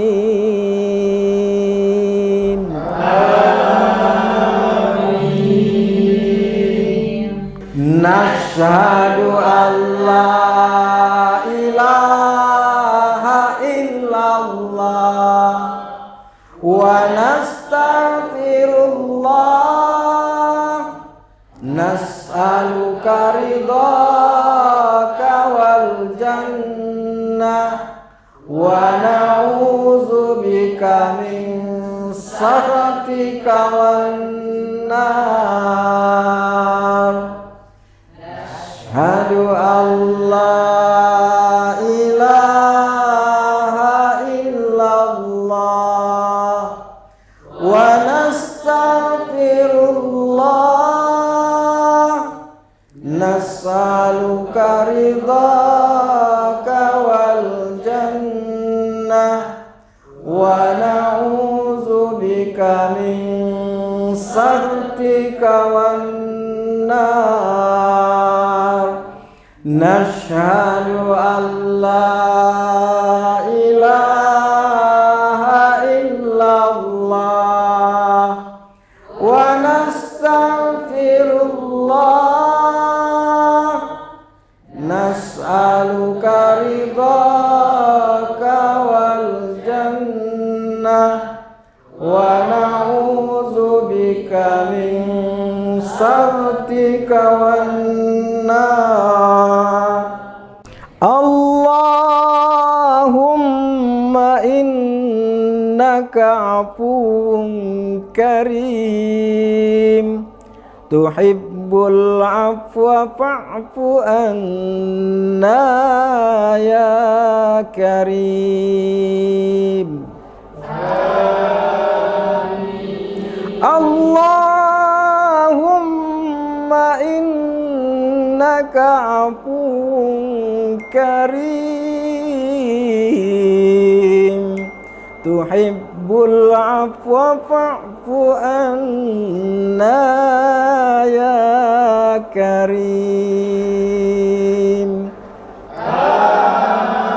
Amin. Nashhadu an la ilaha illallah wa nastaghfirullah nas'aluka ridhaka wal jannah wa na'udzubika min sakhatika wan nar. Asyhadu an la ilaha illallah wa nastaghfirullah nas'aluka ridhaka wal jannah wa na'udzubika min sakhatika wan nar. Nashhadu an la ilaha illallah wa nastaghfirullah nas'aluka ridhaka wal jannah wa na'udzubika min sakhatika wan nar. Allahumma innaka afuwun karim tuhibbul afwa fa'fu anna ya karim. Amin. Allahumma innaka afuwun karim tuhibbul afwa fa'fu anna ya karim. Amin.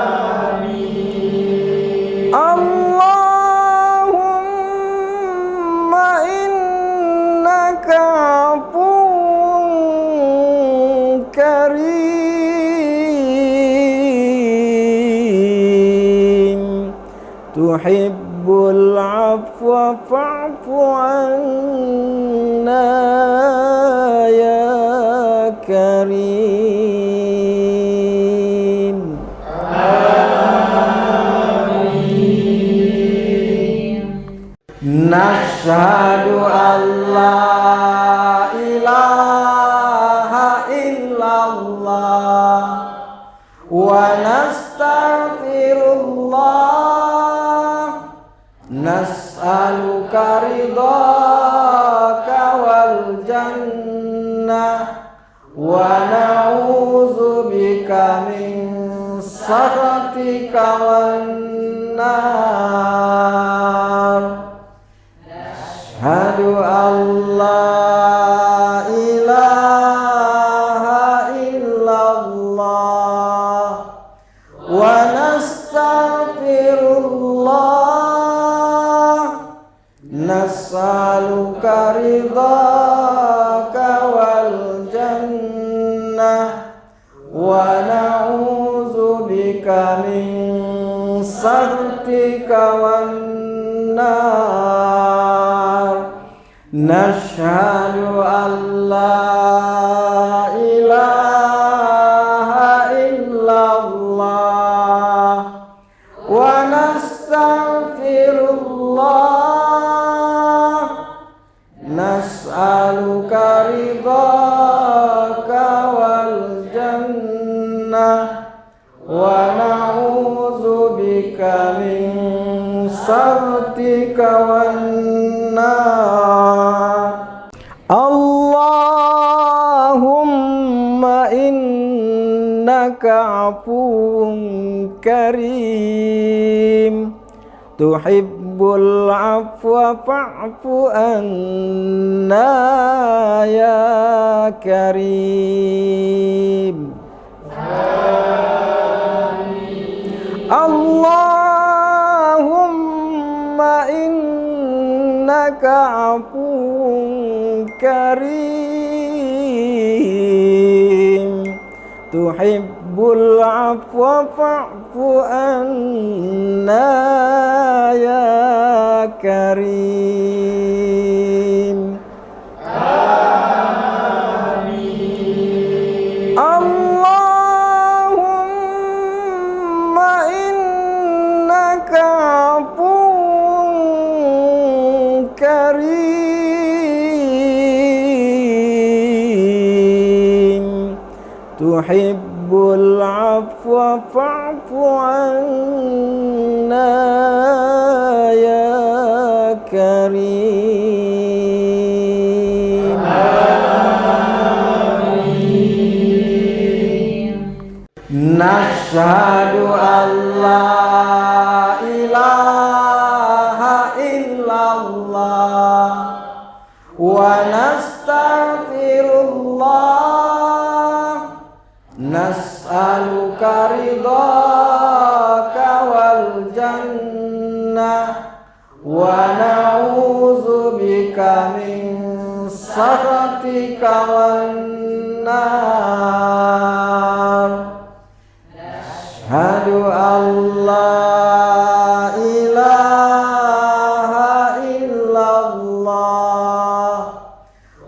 Allahumma innaka afuwun karim tuhibbul afwa fa'fu anna ya karim. Amin. Nashhadu an la ilaha illallah wa nastaghfirullah nas'aluka ridhaka wal jannah wa na'udzubika min sakhatika wan nar. Asyhadu an la ilaha illallah wa nas'aluka ridhaka wal jannah wa na'udzubika min sakhatika wan nar. Nashhadu an la ilaha illallah wa nastaghfirullah. Nas'aluka ridhaka wal jannah wa na'udzubika min sakhatika wan nar. Allahumma innaka afuwun karim tuhibbul afwa fa'fu anna ya karim. Allahumma innaka afuwun karim tuhibbul afwa fa'fu anna ya karim. Amin. Allahumma innaka afuwun karim tuhibbul afwa fa'fu anna ya karim. Amin. Nashhadu an la ilaha illallah wa nastaghfirullah. Nas'aluka ridhaka wal jannah wa na'udzubika min sakhatika wan nar. Ashhadu an la ilaha illallah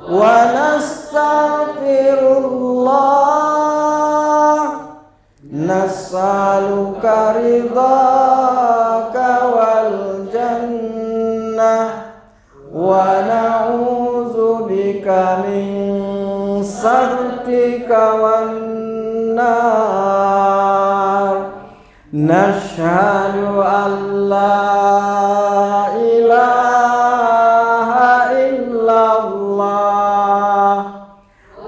wa nastaghfirullah. Nas'aluka ridhaka wal jannah wa na'udzubika min sakhatika wan nar. Nashhadu an la ilaha illallah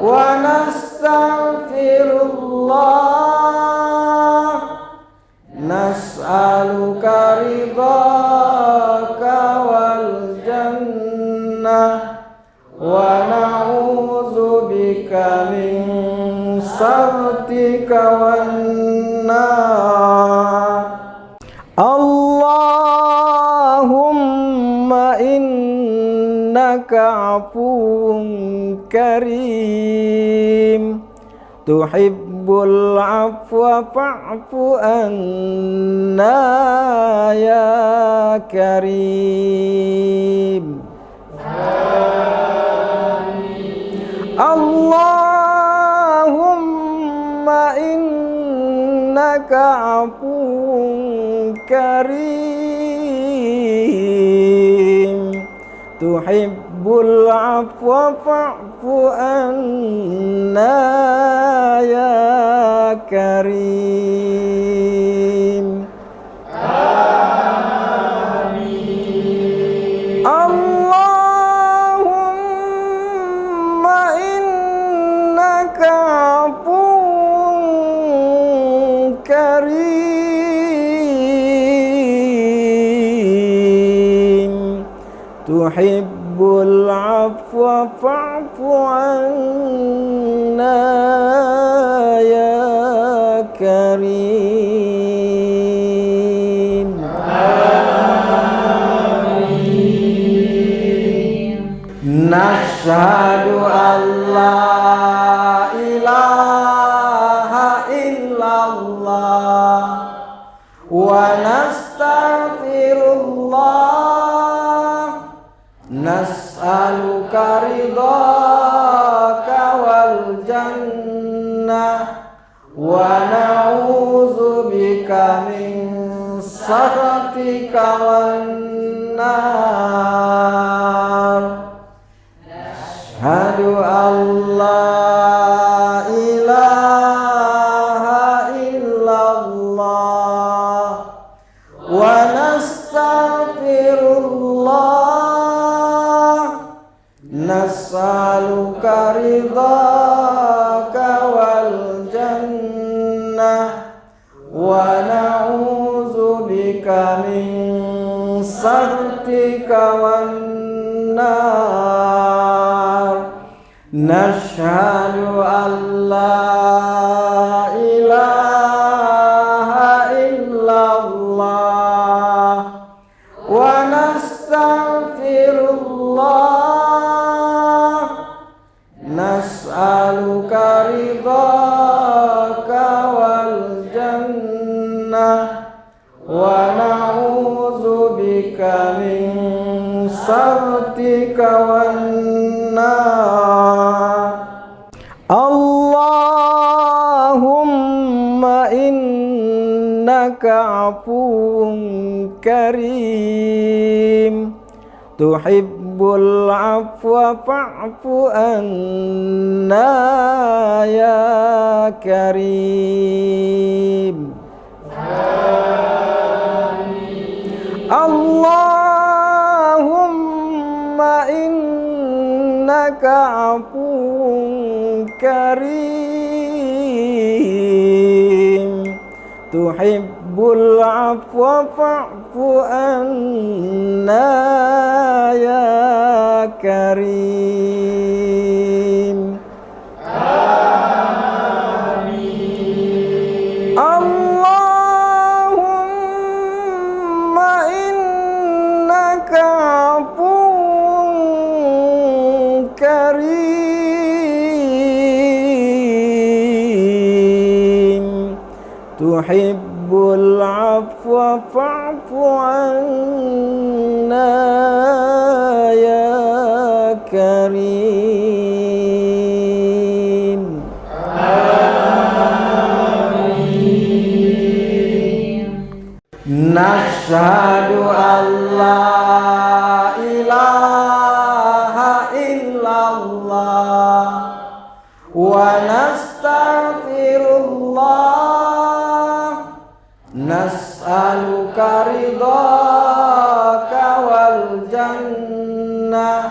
wa nastaghfirullah. Nas'aluka ridhaka wal jannah wa na'udzubika min sakhatika wan nar. Allahumma innaka afuwun karim tuhibbul afwa fa'fu anna ya karim. Amin. Allahumma innaka afuwun karim tuhibbul afwa fa'fu anna ya karim. Amin. Allahumma innaka afuwun karim tuhibbul afwa fa'fu anna ya karim. Amin. Nashhadu an la ilaha illallah wa nastaghfirullah nas'aluka ridhaka wal jannah wa na'udzubika min sakhatika wan nar. Asyhadu an la ilaha illallah wa nastaghfirullah nas'aluka ridhaka wal jannah wa na'udzubika min sakhatika wan nar. Nashhadu an la ilaha illallah wa nastaghfirullah nas'aluka ridhaka wal jannah wa na'udzubika min sakhatika wan nar. Allahumma innaka afuwun karim tuhibbul afwa fa'fu anna ya karim. Allahumma innaka afuwun karim tuhibbul afwa fa'fu anna ya karim. Amin. Allahumma innaka afuwun karim tuhibbul afwa fa'fu anna ya karim. Amin. Nashhadu an la ilaha illallah wa nastaghfirullah nas'aluka ridhaka wal jannah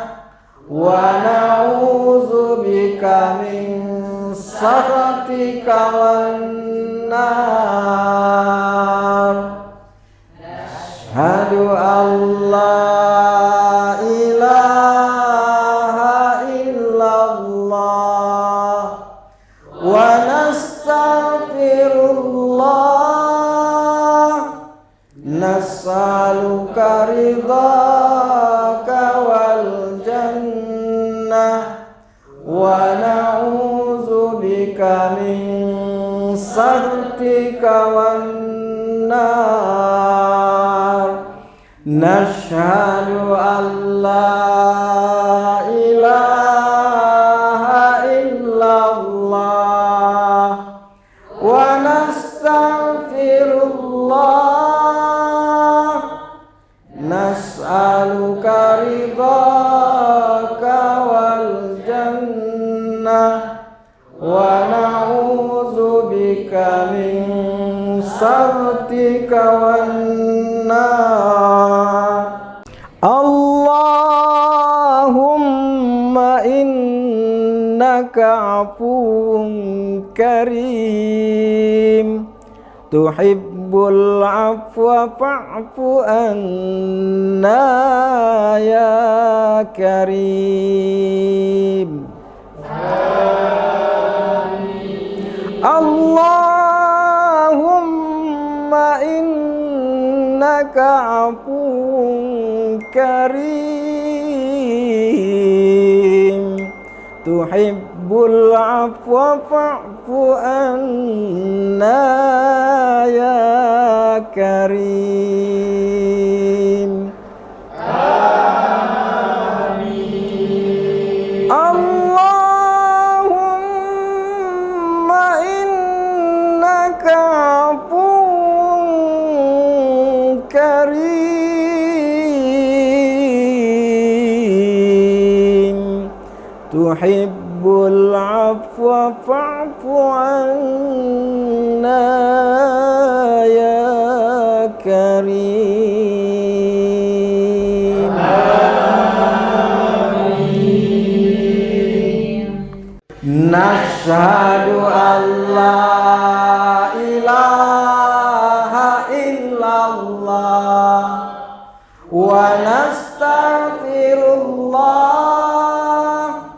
wa na'udzubika min sakhatika wan nar. Asyhadu an la ilaha illallah wa nastaghfirullah nas'aluka ridhaka wal jannah wa na'udzubika min sakhatika wan nar. Nashhadu an la ilaha illallah wa nastaghfirullah nas'aluka ridhaka wal jannah wa na'udzubika min sakhatika wan nar. Allahumma innaka afuwun karim tuhibbul afwa fa'fu anna ya karim. Amin. Allahumma innaka afuwun karim tuhibbul afwa fa'fu anna ya karim. Amin. Allahumma innaka afuwwun karim, tuhibbul afwa fa'fu anna ya karim. Amin. Nashhadu an la ilaha illallah wa nastaghfirullah,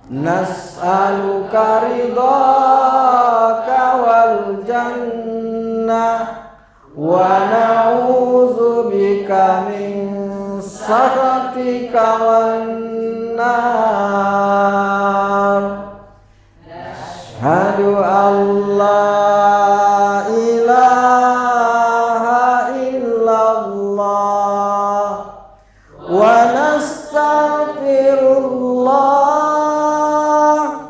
nas'aluka ridhaka wal jannah wa na'udzubika min sakhatika wan nar. Asyhadu an la ilaha illallah wa nastaghfirullah,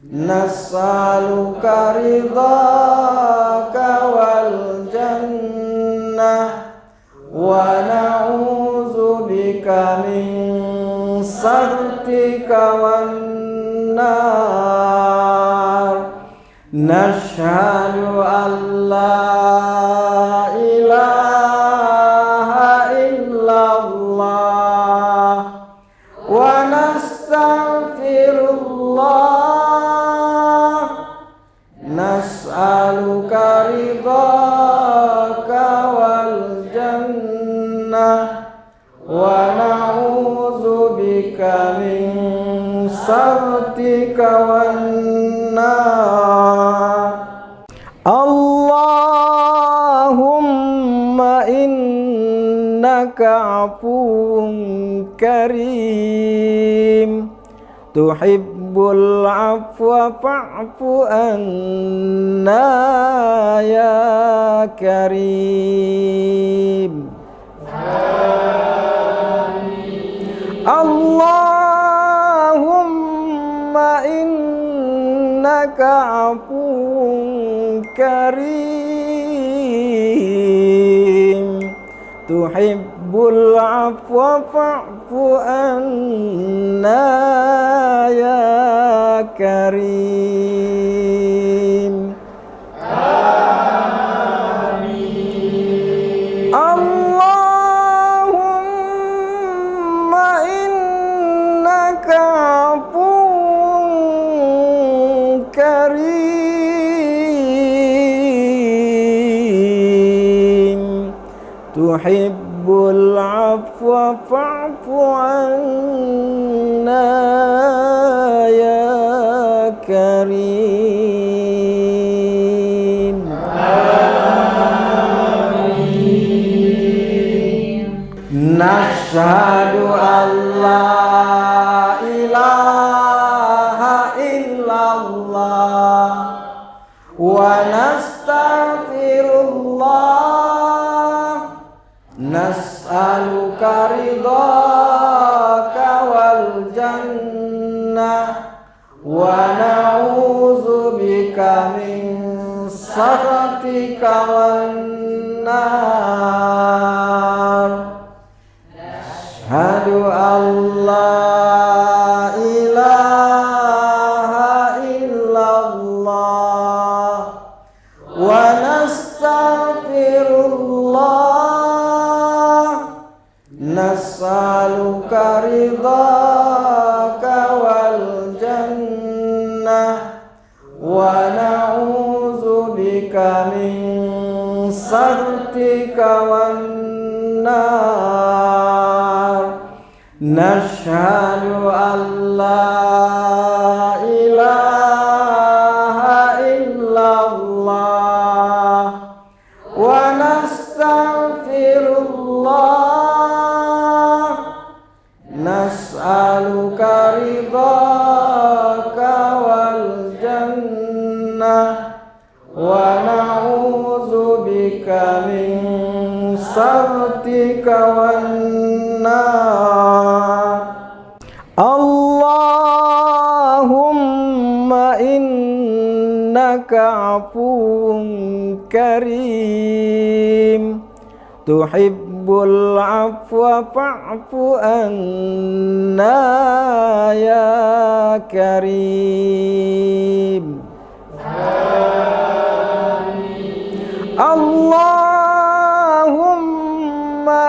nas'aluka ridhaka wal jannah wa na'udzubika min sakhatika wan nar. Nashhadu an la ilaha illallah wa nastaghfirullah, nas'aluka ridhaka wal jannah wa na'udzubika min sakhatika wan nar. Allahumma innaka afuwwun karim, tuhibbul afwa fa'fu anna ya karim. Amin. Allahumma innaka afuwwun karim, tuhibbul afwa fa'fu anna ya karim. Amin. Allahumma innaka afuwwun karim, tuhibbul afwa fa'fu anna ya karim. Amin. Nashhadu an la ilaha illallah wa nastaghfirullah, nas'aluka ridhaka wal jannah wa na'udzubika min sakhatika wan nar. Asyhadu an la ilaha illallah wa nastaghfirullah, nas'aluka ridhaka wal jannah wa na'udzubika min sakhatika wan nar. Nashhadu an la ilaha illallah wa nastaghfirullah, nas'aluka ridhaka min sakhatika wan nar. Allahumma innaka afuwun karim tuhibbul afwa fa'fu anna ya karim. Allahumma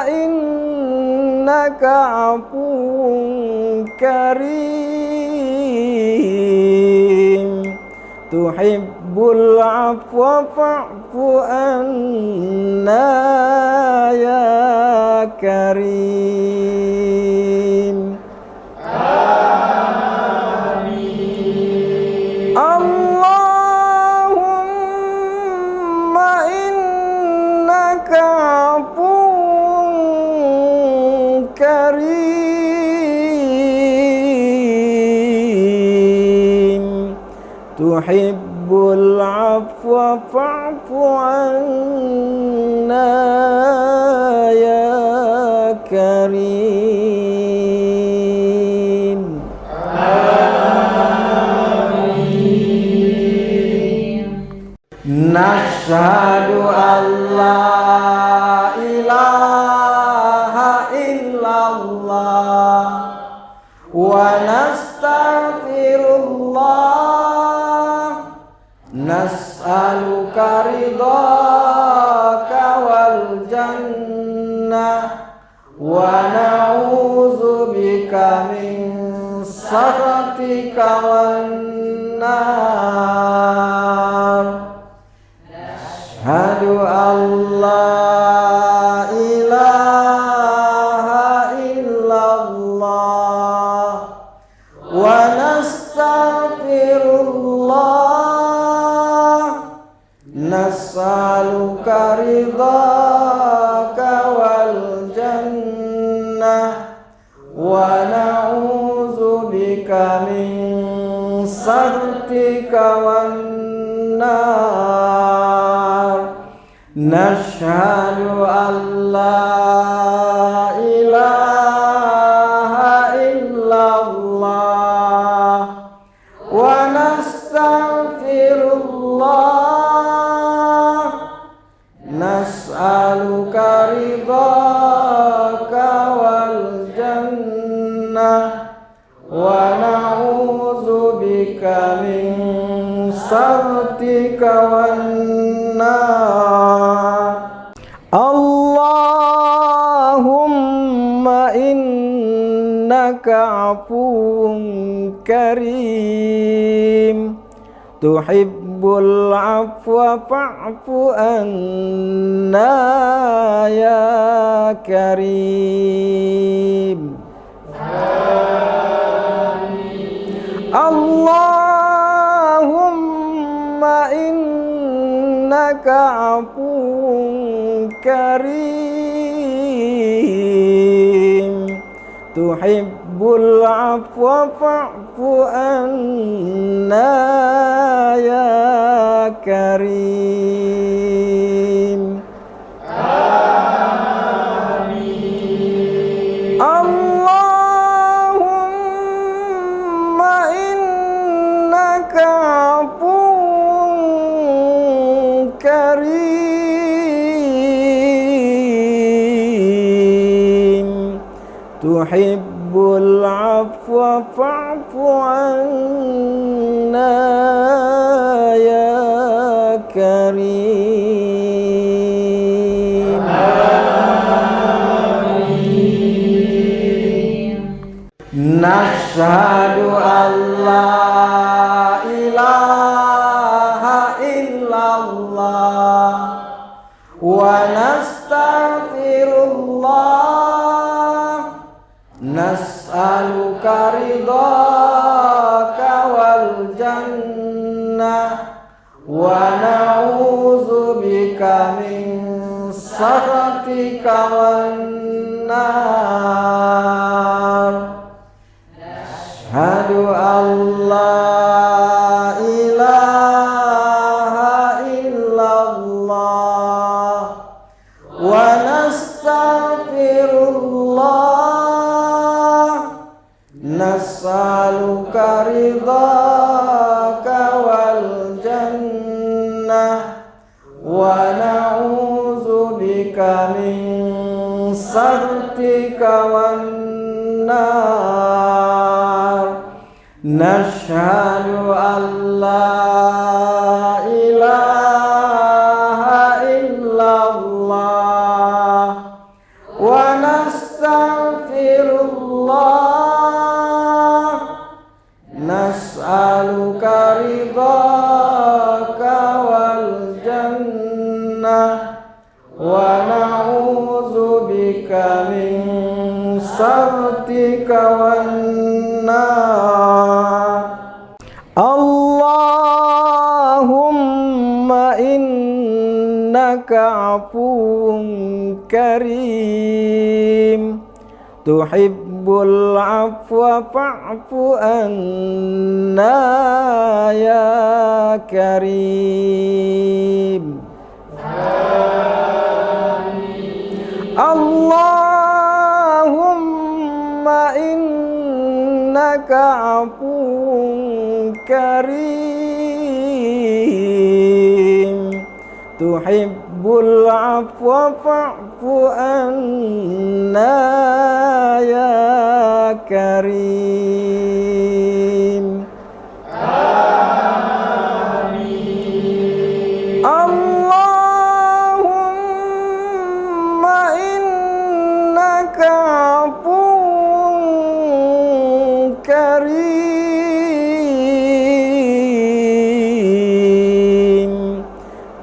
innaka afuwun karim tuhibbul afwa fa'fu anna ya karim. Amin. Allahumma innaka afuwun karim tuhibbul afwa fa'fu anna ya karim. Amin. Nashhadu an la ilaha illallah wa nastaghfirullah nas'aluka ridhaka wal jannah wa na'udzubika min sakhatika wan nar. Asyhadu an la ilaha illallah wa nastaghfirullah nas'aluka ridhaka wal jannah wa na'udzubika min sakhatika wan nar. Nashhadu an la ilaha illallah wa nastaghfirullah nas'aluka ridhaka wal jannah wa na'udzubika min sakhatika wan nar. Allahumma innaka afuwun karim tuhibbul afwa fa'fu anna ya karim. Amin. Allahumma innaka afuwun karim tuhibbul afwa fa'fu anna ya karim. Amin. Allahumma innaka afuwun karim tuhibbul afwa fa'fu anna ya karim. Amin. Nashhadu an la ilaha illallah wa nastaghfirullah nas'aluka ridhaka wal jannah wa na'udzubika min sakhatika wan nar. Asyhadu an la ilaha illallah wa nastaghfirullah nas'aluka ridhaka wal jannah wa na'udzubika min sakhatika wan nar nashhadu an la ilaha illallah wa nastaghfirullah nas'aluka ridhaka wal jannah wa na'udzubika min sakhatika wan nar Allahumma innaka afuwun karim tuhibbul afwa fa'fu anna ya karim Allahumma innaka afuwun karim tuhibbul afwa fa'fu anna ya karim Amin Allahumma innaka afuwun karim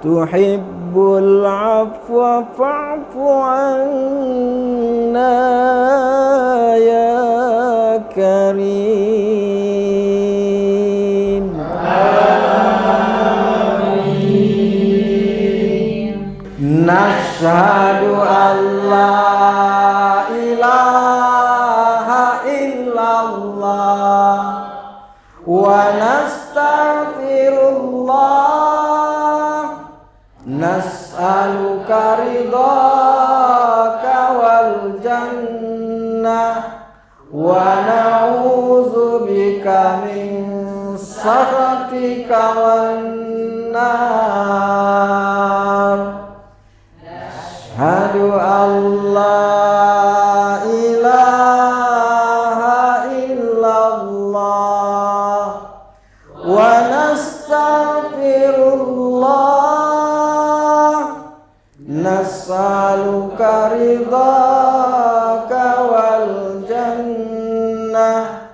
tuhibbul afwa fa'fu anna ya karim Amin Nashhadu an la ilaha illallah wa nastaghfirullah nas'aluka ridhaka wal jannah wa na'udzubika min sakhatika wan nar Ashhadu an la ilaha illallah wa nastaghfirullah nas'aluka ridhaka wal jannah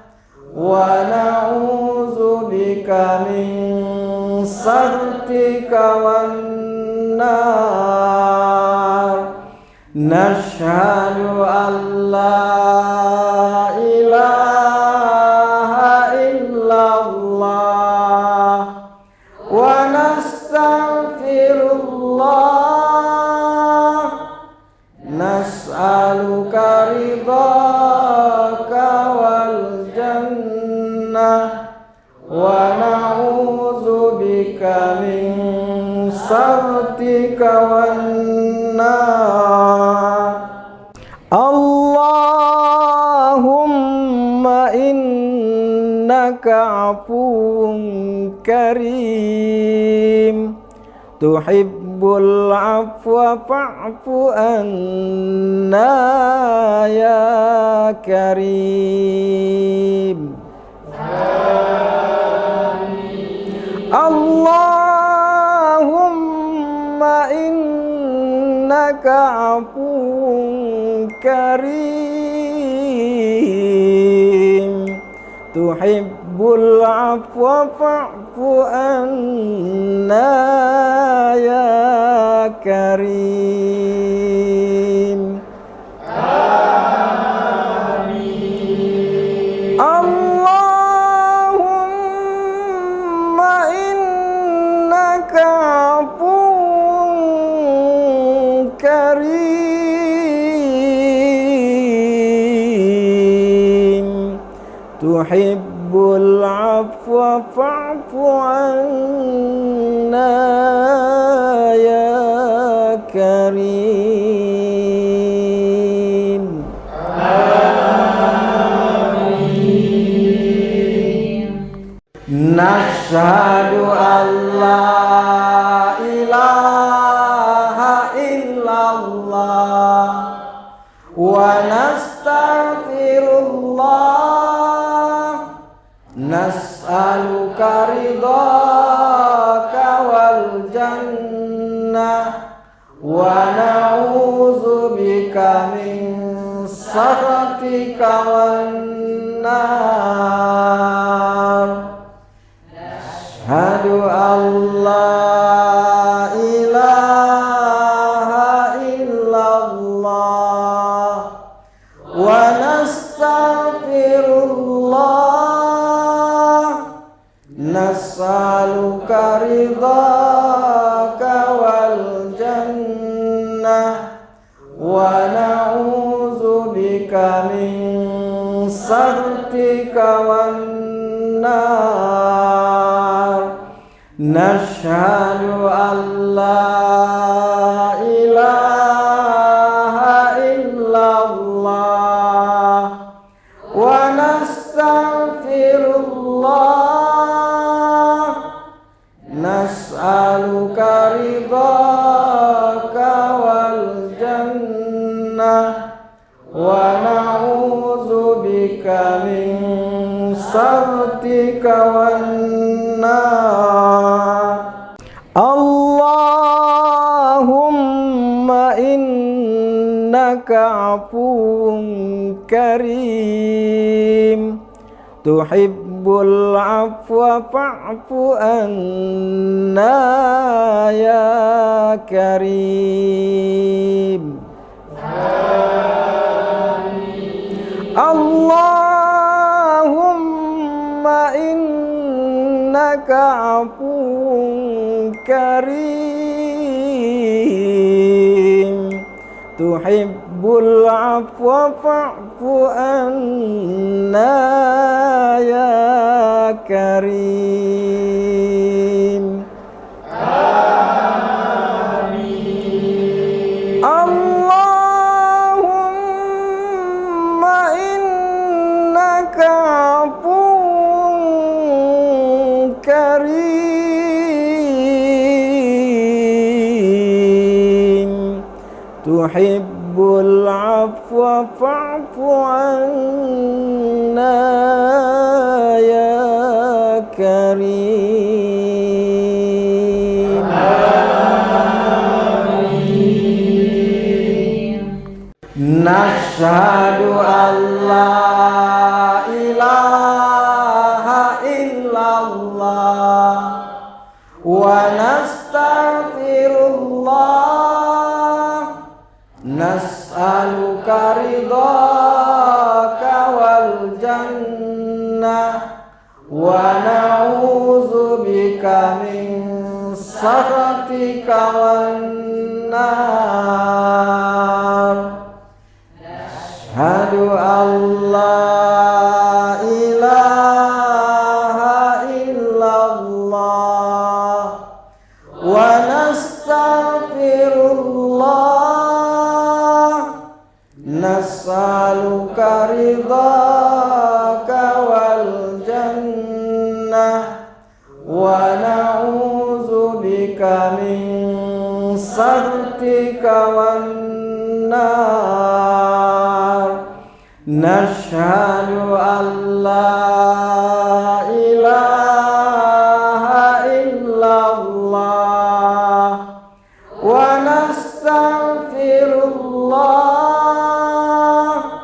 wa na'udzubika min sakhatika wan nar nashhadu an la ilaha illallah wa nastaghfirullah nas'aluka ridhaka wal jannah wa na'udzubika min sakhatika wan nar Allahumma innaka afuwun karim tuhibbul afwa fa'fu anna ya karim Allahumma innaka afuwun karim tuhibbul afwa fa'fu anna ya karim Amin Allahumma innaka afuwun karim tuhibbul afwa fa'fu anna ya karim Nashhadu an la ilaha illallah wa nastaghfirullah nas'aluka ridhaka wal jannah wa na'udzubika min sakhatika wan nar. Asyhadu an la ilaha illallah wa nastaghfirullah nas'aluka ridhaka wal jannah wa na'udzubika min sakhatika wan nar. Nashhadu an la ilaha illallah wa nastaghfirullah nas'aluka ridhaka wal jannah wa na'udzubika min sakhatika wan nar. Allahumma innaka afuwun karim tuhibbul afwa fa'fu anna ya karim. Allahumma innaka afuwun karim tuhibbul afwa fa'fu anna ya karim. Amin. Allahumma innaka afuwun karim tuhibbul afwa fa'fu anna ya karim. Amin. Nashhadu an la ilaha illallah wa nastaghfirullah nas'aluka ridhaka wal jannah wa na'udzubika min sakhatika wan nar. Asyhadu an la ilaha illallah wa nastaghfirullah nas'aluka ridhaka wal jannah wa na'udzubika min sakhatika wan nar. Nashhadu an la ilaha illallah wa nastaghfirullah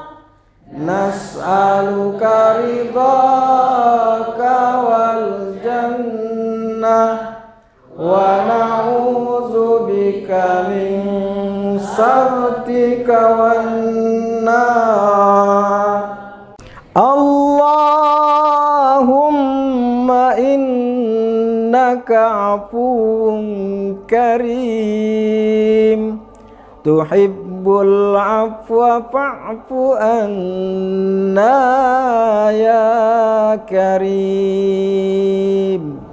nas'aluka ridhaka wal jannah wa na'udzubika min sakhatika wan nar. Allahumma innaka afuwun karim tuhibbul afwa fa'fu anna ya karim.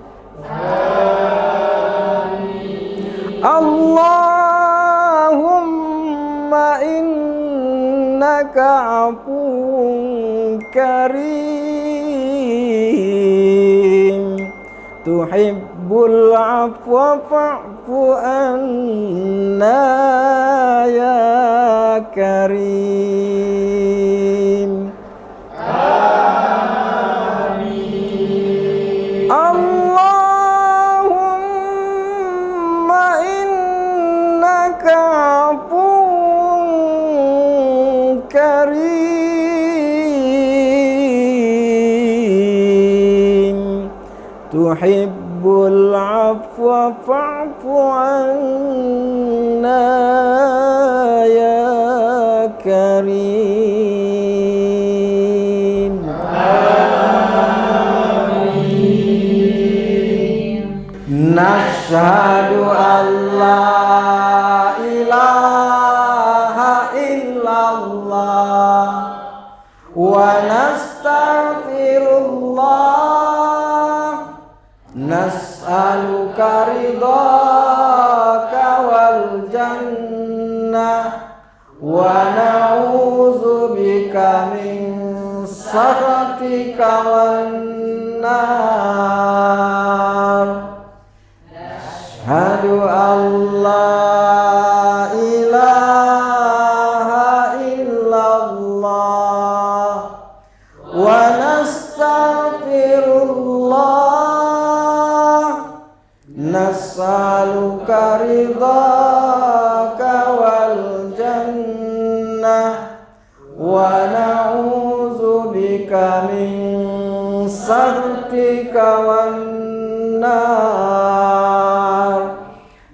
Amin. Allahumma innaka afuwun karim tuhibbul afwa fa'fu anna ya karim. Amin. Allahumma innaka afuwwun karim, tuhibbul afwa fa'fu anna ya karim. Amin. Nashhadu an la ilaha illallah wa nastaghfirullah, nas'aluka ridhaka wal jannah wa na'udzubika min sakhatika wan nar. Asyhadu an la ilaha illallah wa nastaghfirullah, nas'aluka ridhaka wal jannah wa na'udzubika min sakhatika wan nar.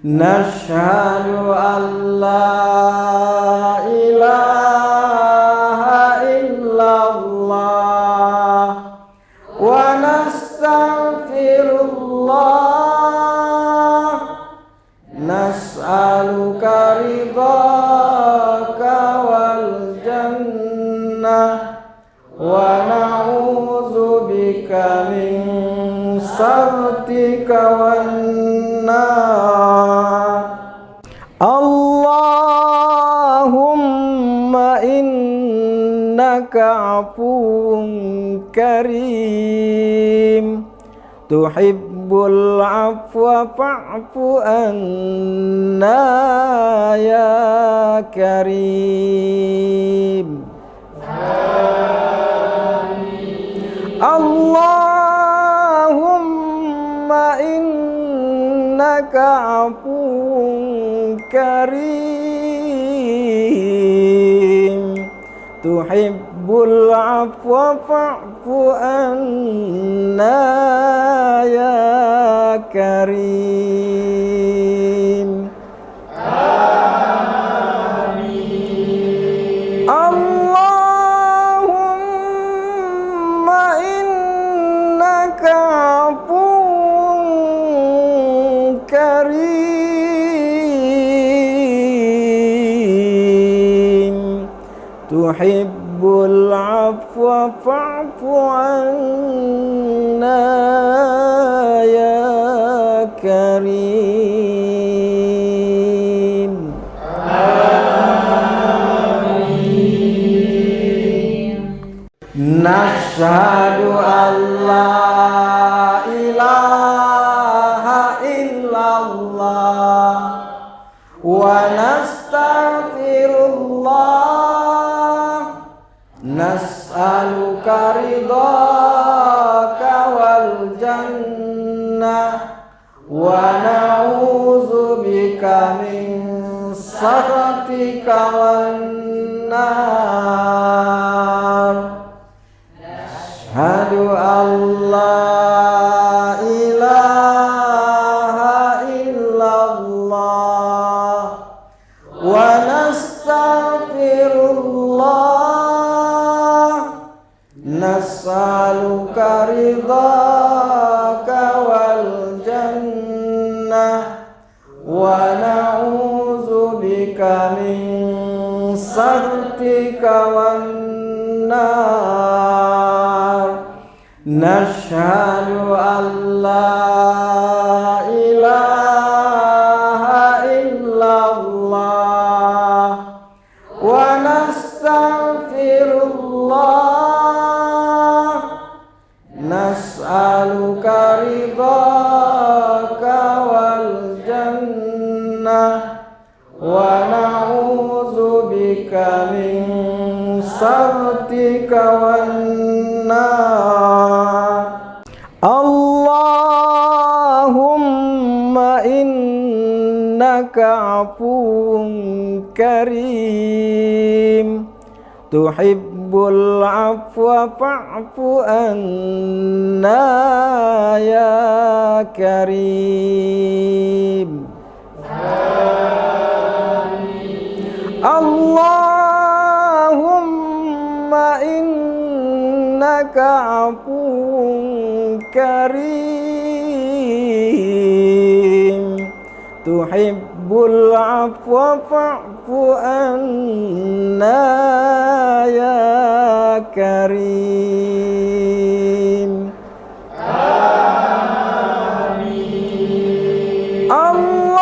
Nashhadu an la ilaha illallah wa nastaghfirullah, nas'aluka ridhaka wal jannah wa na'udzubika min sakhatika wan nar. Allahumma innaka afuwwun karim, tuhibbul afwa fa'fu anna ya karim. Amin. Allahumma innaka afuwwun karim, tuhibbul afwa fa'fu anna ya karim. Amin. Allahumma innaka afuwwun karim, tuhibbul afwa fa'fu anna ya karim. Amin. Nashhadu an la ilaha illallah wa nastaghfirullah, nas'aluka ridhaka wal jannah wa na'udzubika min sakhatika wan nar. Asyhadu an la ilaha illallah wa nastaghfirullah, nas'aluka ridhaka wal jannah wa na'udzubika min sakhatika wan nar. Nashhadu an la ilaha illallah wa nastaghfirullah, nas'aluka ridha wa na'udzubika min sakhatika wan nar. Allahumma innaka afuwun karim tuhibbul afwa fa'fu anna ya karim. Amin. Allahumma innaka afuwun karim tuhibbul afwa fa'fu anna ya karim. Amin. Allahumma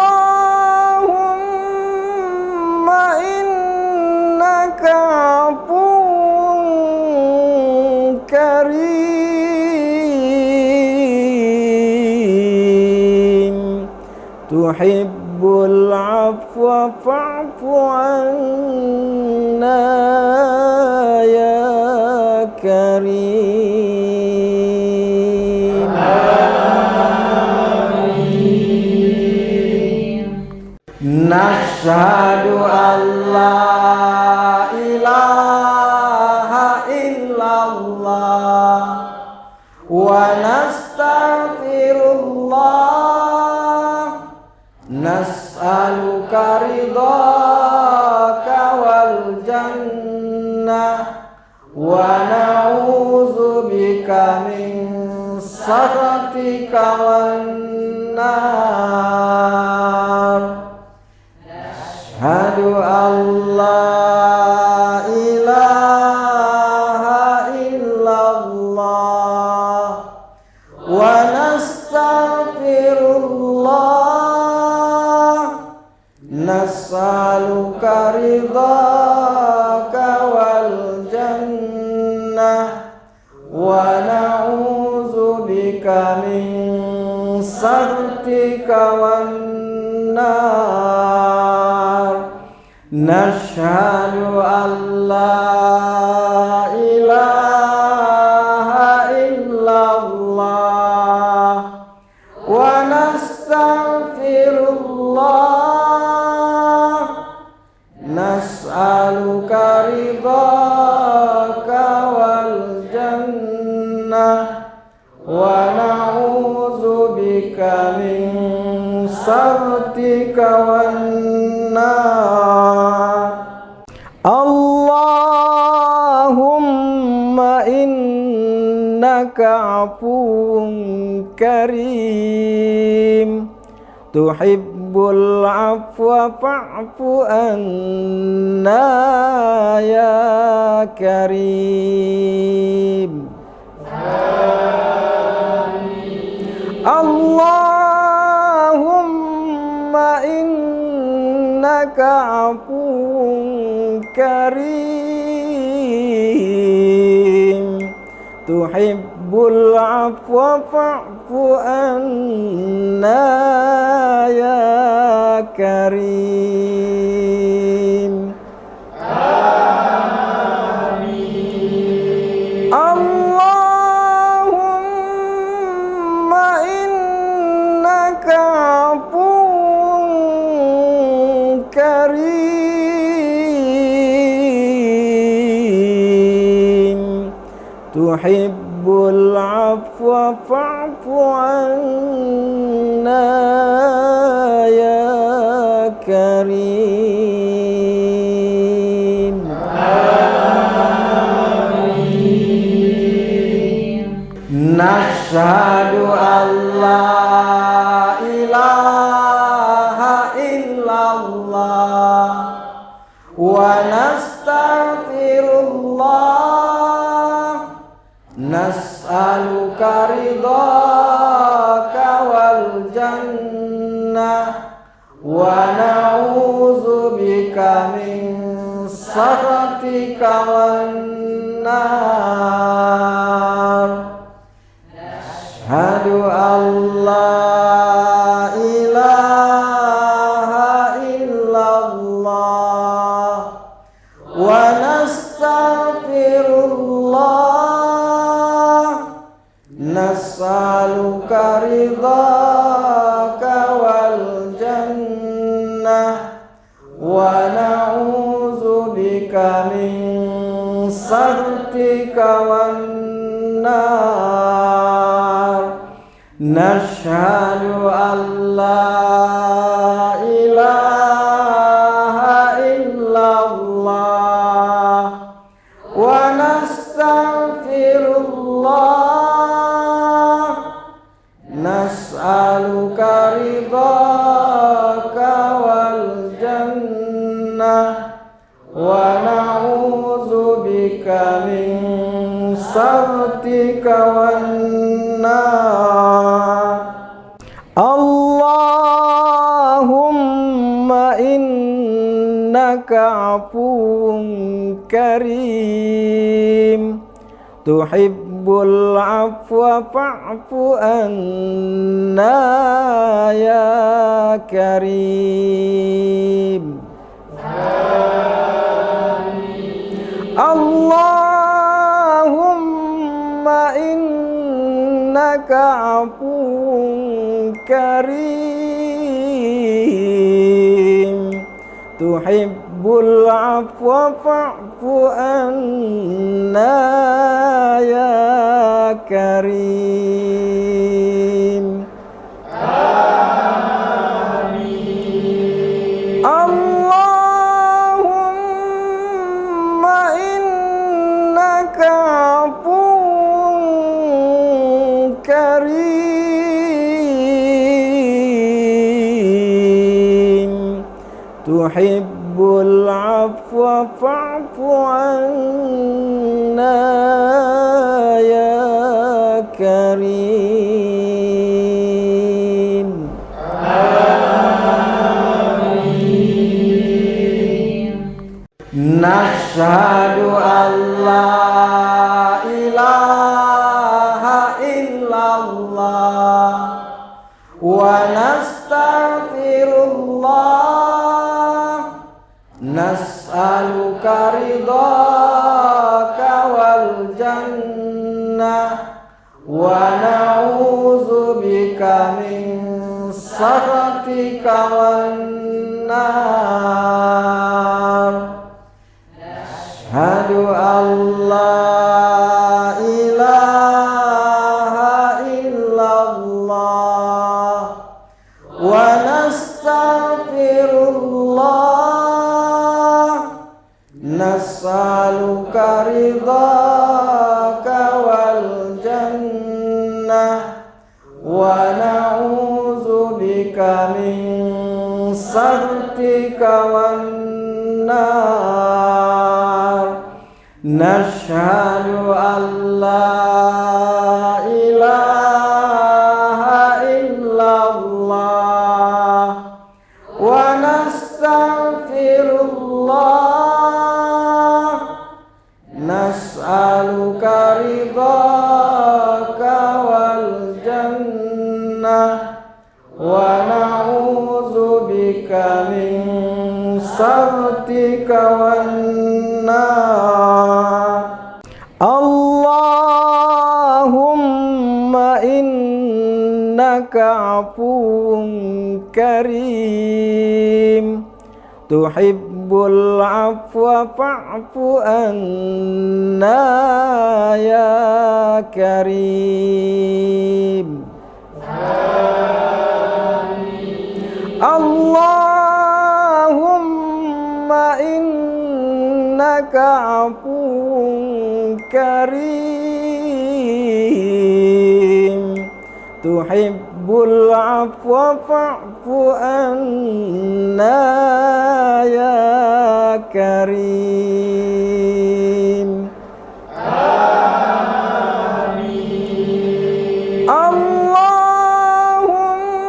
innaka afuwun karim tuhibbul afwa fa'fu anna ya karim. Amin. Nashhadu an la ilaha illallah wa nastaghfirullah nas'aluka ridhaka wal jannah wa na'udzubika min sakhatika wan nar. Asyhadu an la ilaha illallah wa nastaghfirullah nas'aluka ridhaka wal jannah wa na'udzubika min sakhatika wan nar. Nashhadu an la ilaha illallah wa nastaghfirullah nas'aluka ridhaka wal jannah wa na'udzubika min sakhatika wan nar. Allahumma innaka afuwun karim tuhibbul afwa fa'fu anna ya karim. Amin. Allahumma innaka afuwun karim tuhibbul afwa fa'fu anna ya karim. Amin. Allahumma innaka afuwun karim tuhibbul afwa fa'fu anna ya karim. Amin. Nashhadu an la ilaha illallah wa nastaghfirullah nas'aluka ridhaka wal jannah wa na'udzubika min sakhatika wan nar. Asyhadu an la ilaha illallah illallah wa nastaghfirullah nas'aluka ridhaka wal jannah wa na'udzubika min sakhatika wan nar nashhadu an la ilaha illallah wa nastaghfirullah nas'aluka ridhaka wal jannah wa na'udzubika min sakhatika wan nar Allahumma innaka afuwun karim tuhibbul afwa fa'fu anna ya karim Allahumma innaka afuwun karim tuhibbul afwa fa'fu anna ya karim Allahumma innaka afuwun karim tuhibbul afwa fa'fu anna ya karim Nashhadu an la ilaha illallah wa nastaghfirullah nas'aluka ridhaka wal jannah wa na'udzubika min sakhatika wan nar Ashhadu an la ilaha illallah wa nastaghfirullah nas'aluka ridhaka wal jannah wa na'udzubika min sakhatika wan nar nashhadu an la ilaha illallah wa nastaghfirullah nas'aluka ridhaka wal jannah wa na'udzubika min sakhatika wan nar Allahumma innaka afuwun karim tuhibbul afwa fa'fu anna ya karim Allahumma innaka afuwun karim tuhibbul afwa fa'fu anna ya karim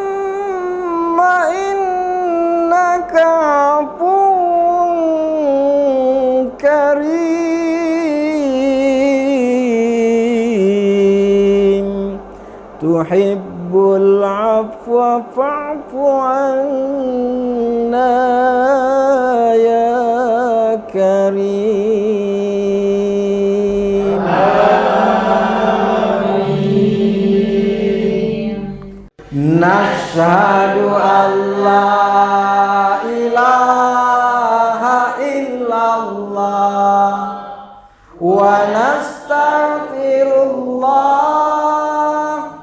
Allahumma innaka afuwun karim tuhibbul afwa fa'fu anna Nashhadu an la ilaha illallah wa nastaghfirullah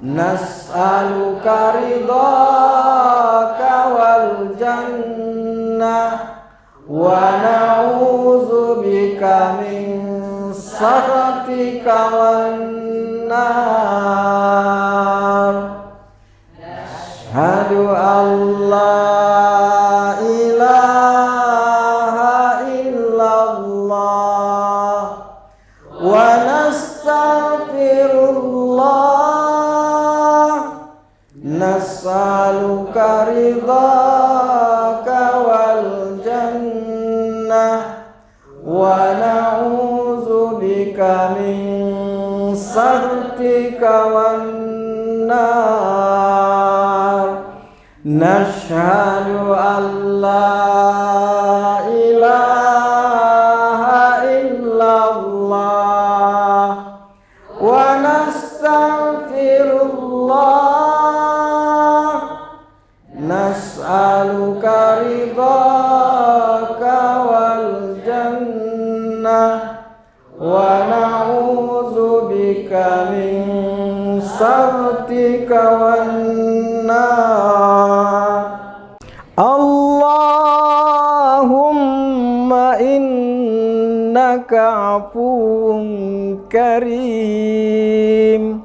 nas'aluka ridhaka wal jannah wa na'udzubika min sakhatika wan nar. Asyhadu an la ilaha illallah wa nastaghfirullah nas'aluka ridhaka wal jannah wa na'udzubika min sakhatika wan nar. Nashhadu an la ilaha illallah wa nastaghfirullah nas'aluka ridhaka wal jannah wa na'udzubika min sakhatika wan nar. Allahumma innaka afuwun karim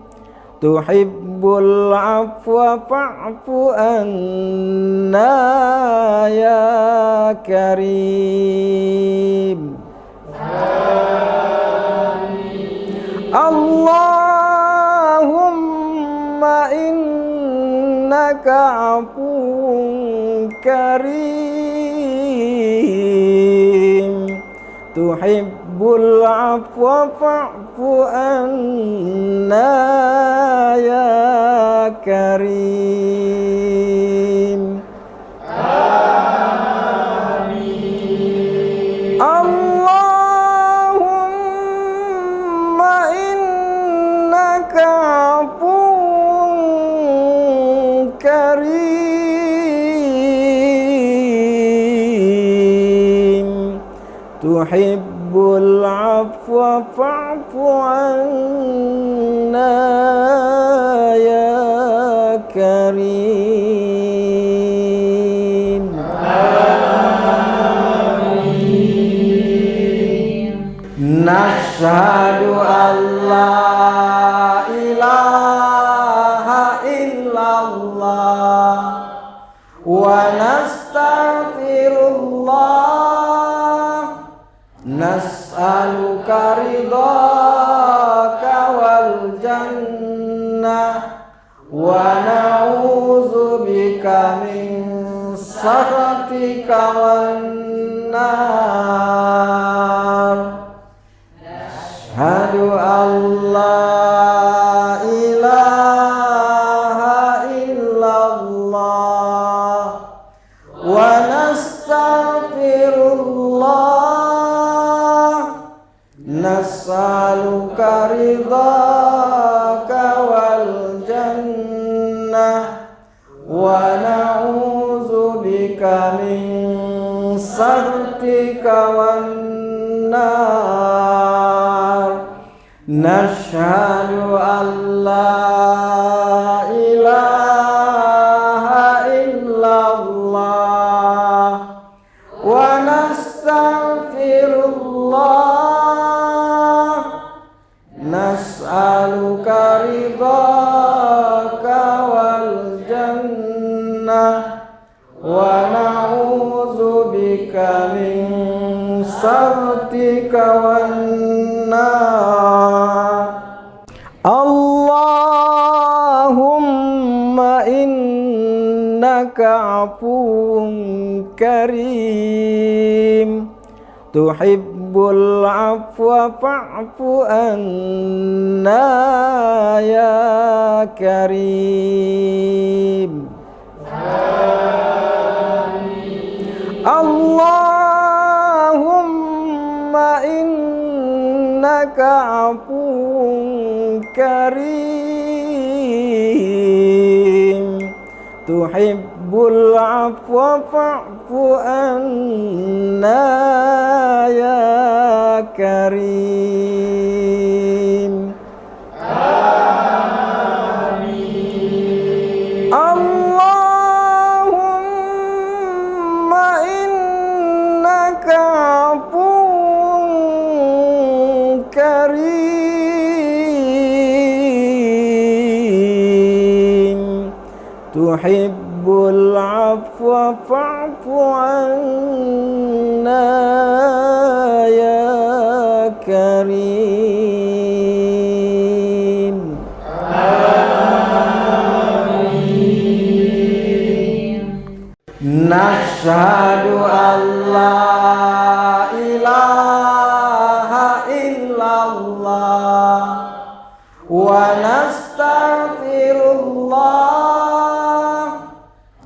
tuhibbul afwa fa'fu anna ya karim. Allahumma innaka afuwun karim tuhibbul afwa fa'fu anna ya karim. Amin. Allahumma innaka afuwun karim tuhibbul afwa fa'fu anna ya karim. Amin. Nashhadu an la ilaha illallah wa nastaghfirullah nas'aluka ridhaka wal jannah wa na'udzubika min sakhatika wan nar. Asyhadu an la ilaha illallah wa nastaghfirullah nas'aluka ridhaka wal jannah wa na'udzubika min sakhatika wan nar. Nashhadu an la ilaha illallah wa nastaghfirullah nas'aluka ridhaka wal jannah wa na'udzubika min sakhatika wan nar. Allahumma innaka afuwun karim tuhibbul afwa fa'fu anna ya karim. Amin. Allahumma innaka afuwun karim tuhibbul afwa fa'fu anna ya karim. Allahumma innaka afuwun karim, tuhibbul afwa fa'fu anna ya karim. Nashhadu an la ilaha illallah wa nastaghfirullah,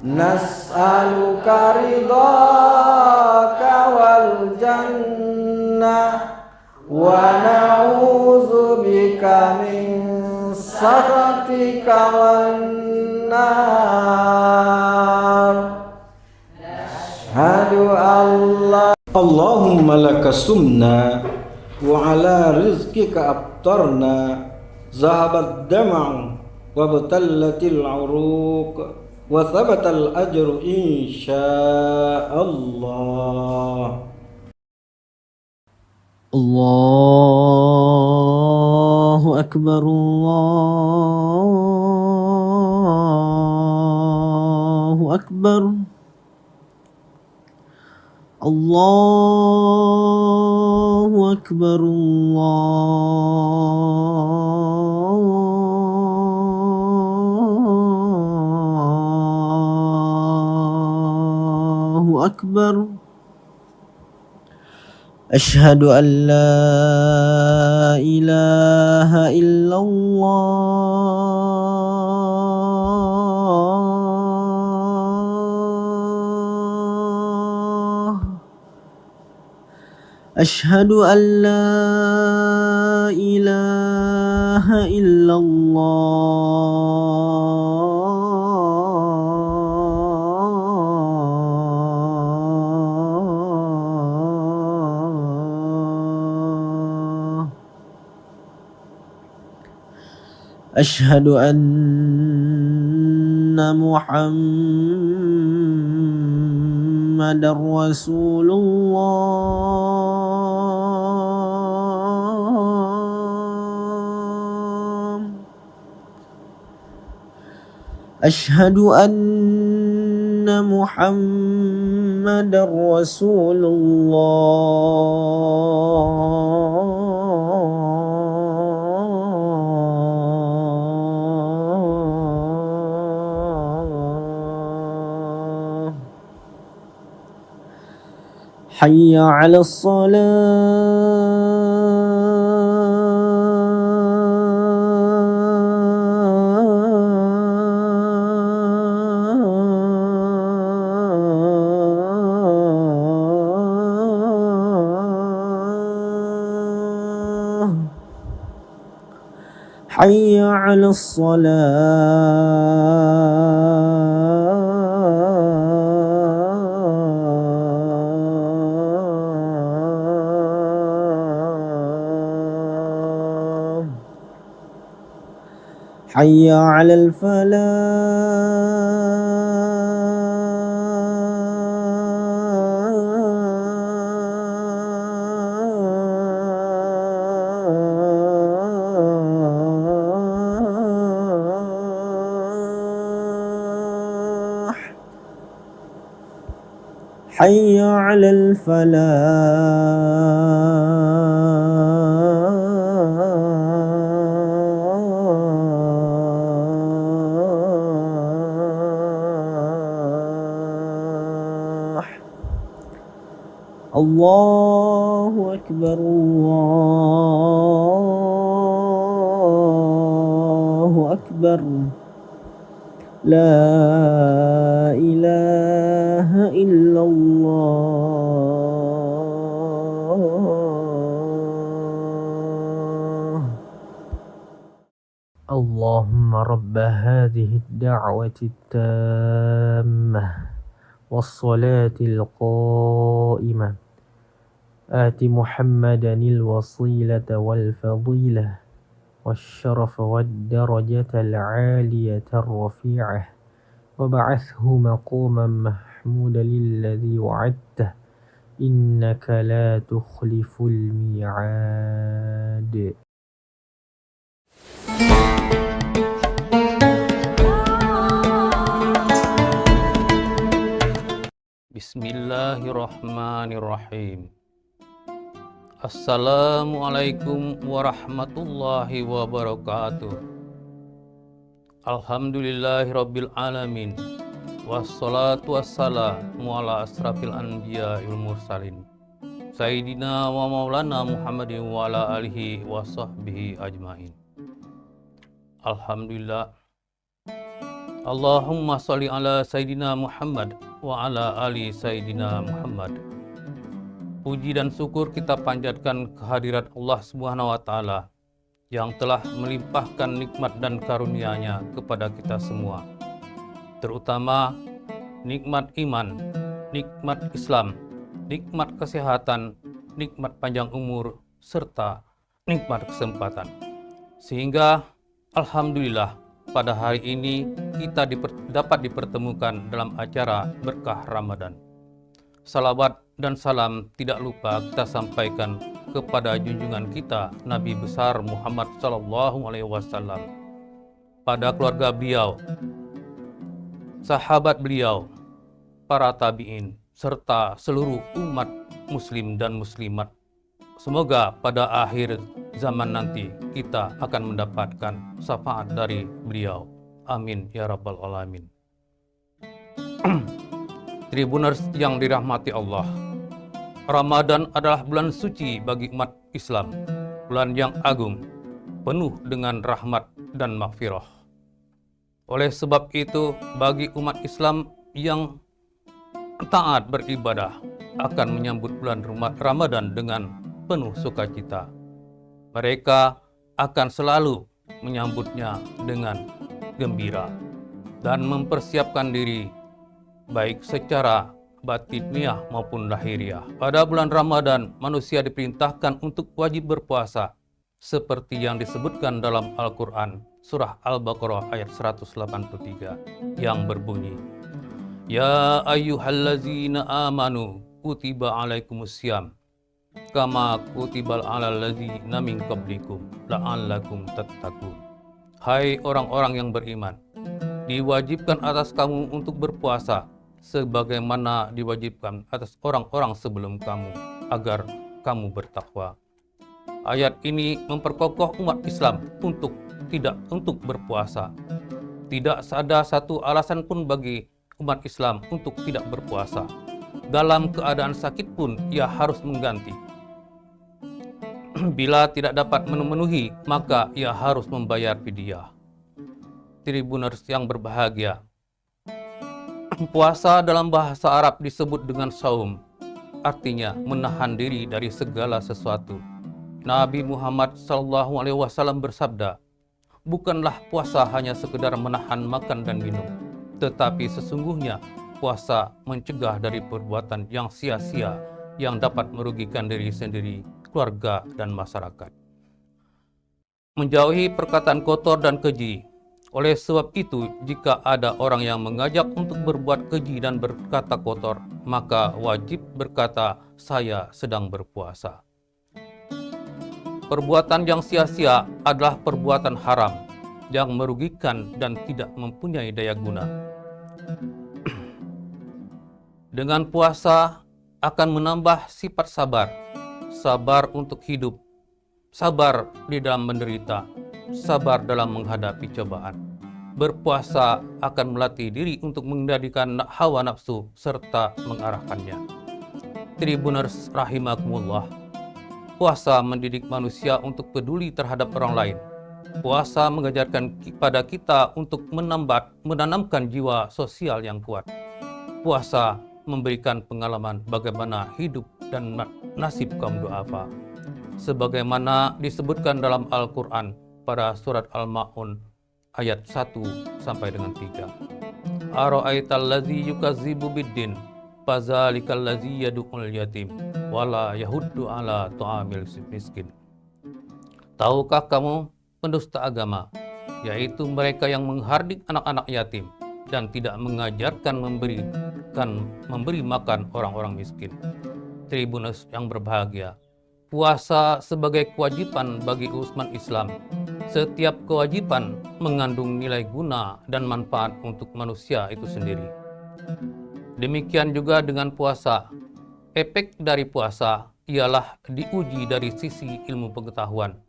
nas'aluka ridhaka wal jannah wa na'udzubika min sakhatika wan nar. Asyhadu Allah. Allahumma laka sumna wa ala rizqika abtarna, zahabat dam'u wa batallatil uruq wa thabatal ajru insyaallah. Allahu akbar, Allahu akbar, Allahu akbar, Allahu akbar. Ashhadu an la ilaha illallah. Ashhadu an la ilaha illallah. Ashhadu anna Muhammadar Rasulullah. Ashhadu anna Muhammadar Rasulullah. Hayya 'alas salah. Hayya 'alas salah. Hayya 'alal falah. Hayya 'alal falah. Allahu akbar, Allahu akbar. La ilaha illallah. اللهم رب هذه الدعوة التامة والصلاة القائمة آت محمدا الوسيلة والفضيلة والشرف والدرجة العالية الرفيعة وبعثه مقاما محمودا الذي وعدته إنك لا تخلف الميعاد. Bismillahirrahmanirrahim. Assalamualaikum warahmatullahi wabarakatuh. Alhamdulillahirabbil alamin. Wassalatu wassalamu ala asrafil anbiya wal mursalin. Sayyidina wa maulana Muhammadin wa ala alihi wa sahbihi ajmain. Alhamdulillah. Allahumma sholli ala Sayyidina Muhammad wa ala ali Sayyidina Muhammad. Puji dan syukur kita panjatkan kehadirat Allah Subhanahu wa taala yang telah melimpahkan nikmat dan karunia-Nya kepada kita semua. Terutama nikmat iman, nikmat Islam, nikmat kesehatan, nikmat panjang umur, serta nikmat kesempatan. Sehingga alhamdulillah pada hari ini kita dapat dipertemukan dalam acara berkah Ramadan. Salawat dan salam tidak lupa kita sampaikan kepada junjungan kita Nabi besar Muhammad SAW, pada keluarga beliau, sahabat beliau, para tabi'in, serta seluruh umat muslim dan muslimat. Semoga pada akhir zaman nanti kita akan mendapatkan syafaat dari beliau. Amin ya rabbal alamin. Tribuners yang dirahmati Allah, Ramadan adalah bulan suci bagi umat Islam, bulan yang agung, penuh dengan rahmat dan maghfirah. Oleh sebab itu, bagi umat Islam yang taat beribadah akan menyambut bulan Ramadan dengan penuh sukacita. Mereka akan selalu menyambutnya dengan gembira dan mempersiapkan diri baik secara batiniah maupun lahiriah. Pada bulan Ramadan, manusia diperintahkan untuk wajib berpuasa seperti yang disebutkan dalam Al-Quran surah Al-Baqarah ayat 183 yang berbunyi, Ya ayyuhallazina amanu kutiba alaikumussyam kama kutibal alal ladzina min qablikum la'allakum tattaqun. Hai orang-orang yang beriman, diwajibkan atas kamu untuk berpuasa sebagaimana diwajibkan atas orang-orang sebelum kamu agar kamu bertakwa. Ayat ini memperkokoh umat Islam untuk berpuasa. Tidak ada satu alasan pun bagi umat Islam untuk tidak berpuasa. Dalam keadaan sakit pun ia harus mengganti. Bila tidak dapat memenuhi, maka ia harus membayar fidyah. Tribuners yang berbahagia, puasa dalam bahasa Arab disebut dengan saum, artinya menahan diri dari segala sesuatu. Nabi Muhammad SAW bersabda, bukanlah puasa hanya sekedar menahan makan dan minum, tetapi sesungguhnya puasa mencegah dari perbuatan yang sia-sia yang dapat merugikan diri sendiri, keluarga, dan masyarakat. Menjauhi perkataan kotor dan keji. Oleh sebab itu, jika ada orang yang mengajak untuk berbuat keji dan berkata kotor, maka wajib berkata, saya sedang berpuasa. Perbuatan yang sia-sia adalah perbuatan haram, yang merugikan dan tidak mempunyai daya guna. Dengan puasa akan menambah sifat sabar, sabar untuk hidup, sabar di dalam menderita, sabar dalam menghadapi cobaan. Berpuasa akan melatih diri untuk mengendalikan hawa nafsu serta mengarahkannya. Tribuners rahimakumullah, puasa mendidik manusia untuk peduli terhadap orang lain. Puasa mengajarkan kepada kita untuk menanamkan jiwa sosial yang kuat. Puasa memberikan pengalaman bagaimana hidup dan nasib kaum du'afa. Sebagaimana disebutkan dalam Al-Quran pada surat Al-Ma'un ayat 1 sampai dengan 3. Ara'aital ladzi yukazzibu biddin fazalikal ladzi yad'ul yatim wala yahuddu ala ta'amil miskin. Tahukah kamu pendusta agama, yaitu mereka yang menghardik anak-anak yatim dan tidak mengajarkan memberi makan orang-orang miskin. Tribunus yang berbahagia, puasa sebagai kewajiban bagi umat Islam. Setiap kewajiban mengandung nilai guna dan manfaat untuk manusia itu sendiri. Demikian juga dengan puasa. Efek dari puasa ialah diuji dari sisi ilmu pengetahuan,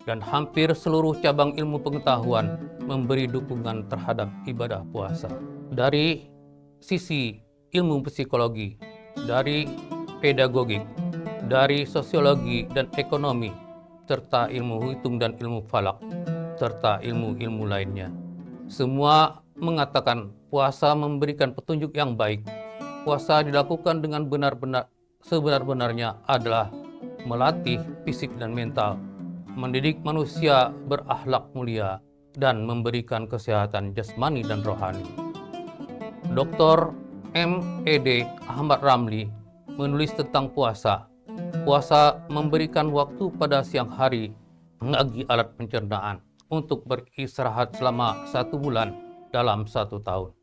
dan hampir seluruh cabang ilmu pengetahuan memberi dukungan terhadap ibadah puasa. Dari sisi ilmu psikologi, dari pedagogik, dari sosiologi dan ekonomi, serta ilmu hitung dan ilmu falak, serta ilmu-ilmu lainnya. Semua mengatakan puasa memberikan petunjuk yang baik. Puasa dilakukan dengan sebenar-benarnya adalah melatih fisik dan mental, mendidik manusia berakhlak mulia, dan memberikan kesehatan jasmani dan rohani. Dr. M.Ed. Ahmad Ramli menulis tentang puasa. Puasa memberikan waktu pada siang hari bagi alat pencernaan untuk beristirahat selama 1 bulan dalam 1 tahun.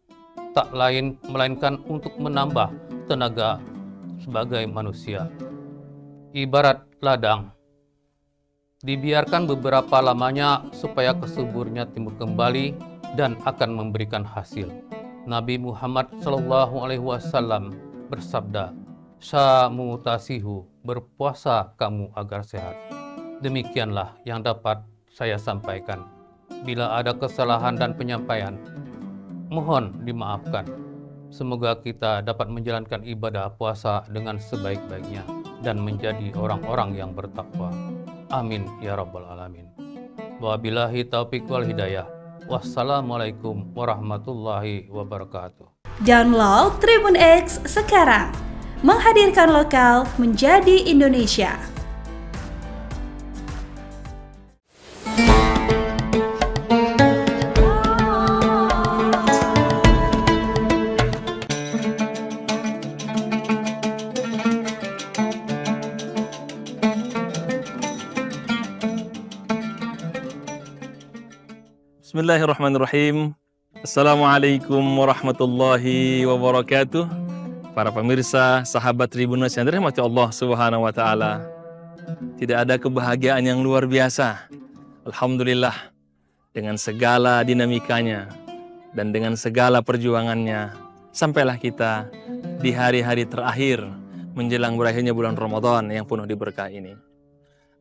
Tak lain melainkan untuk menambah tenaga sebagai manusia. Ibarat ladang, dibiarkan beberapa lamanya supaya kesuburnya timbul kembali dan akan memberikan hasil. Nabi Muhammad SAW bersabda, "Samu tasihu, berpuasa kamu agar sehat." Demikianlah yang dapat saya sampaikan. Bila ada kesalahan dan penyampaian, mohon dimaafkan. Semoga kita dapat menjalankan ibadah puasa dengan sebaik-baiknya dan menjadi orang-orang yang bertakwa. Amin ya rabbal alamin. Wabillahi taufiq wal hidayah. Wassalamualaikum warahmatullahi wabarakatuh. Download Tribun X sekarang. Menghadirkan lokal menjadi Indonesia. Bismillahirrahmanirrahim. Assalamualaikum warahmatullahi wabarakatuh. Para pemirsa, sahabat Tribunus yang dirahmati Allah Subhanahu wa taala. Tidak ada kebahagiaan yang luar biasa. Alhamdulillah, dengan segala dinamikanya dan dengan segala perjuangannya, sampailah kita di hari-hari terakhir menjelang berakhirnya bulan Ramadan yang penuh diberkah ini.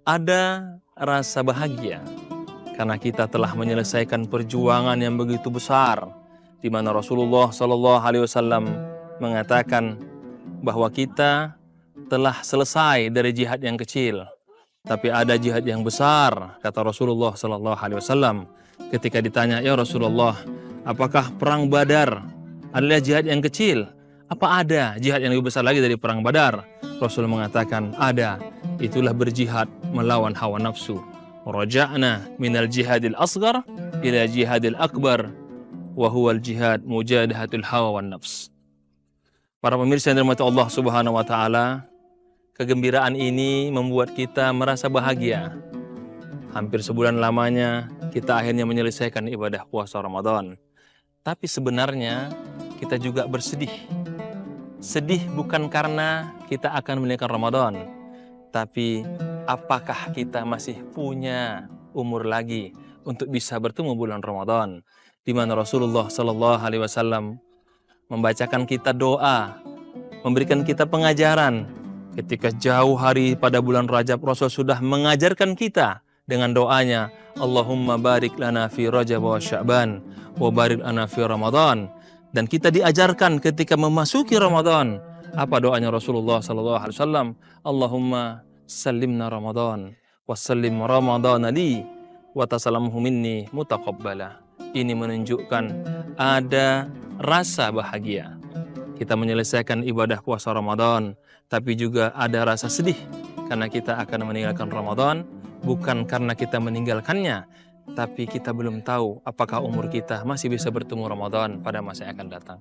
Ada rasa bahagia karena kita telah menyelesaikan perjuangan yang begitu besar, di mana Rasulullah SAW mengatakan bahwa kita telah selesai dari jihad yang kecil, tapi ada jihad yang besar, kata Rasulullah SAW. Ketika ditanya, "Ya Rasulullah, apakah perang Badar adalah jihad yang kecil? Apa ada jihad yang lebih besar lagi dari perang Badar?" Rasul mengatakan, ada. Itulah berjihad melawan hawa nafsu. Raja'na minal jihadil asghar ila jihadil akbar wa huwal jihad mujadahatul hawa wan nafs. Para pemirsa yang dirahmati Allah Subhanahu wa taala, kegembiraan ini membuat kita merasa bahagia. Hampir sebulan lamanya kita akhirnya menyelesaikan ibadah puasa Ramadan. Tapi sebenarnya kita juga bersedih. Sedih bukan karena kita akan menunaikan Ramadan, tapi apakah kita masih punya umur lagi untuk bisa bertemu bulan Ramadan, di mana Rasulullah SAW membacakan kita doa, memberikan kita pengajaran. Ketika jauh hari pada bulan Rajab, Rasul sudah mengajarkan kita dengan doanya, Allahumma barik lana fi Rajab wa Sya'ban wa barik lana fi Ramadan. Dan kita diajarkan ketika memasuki Ramadan, apa doanya Rasulullah SAW? Allahumma sallimna Ramadan wa sallim Ramadan li wa tasalamhu minni mutaqabbala. Ini menunjukkan ada rasa bahagia. Kita menyelesaikan ibadah puasa Ramadan, tapi juga ada rasa sedih karena kita akan meninggalkan Ramadan, bukan karena kita meninggalkannya, tapi kita belum tahu apakah umur kita masih bisa bertemu Ramadan pada masa yang akan datang.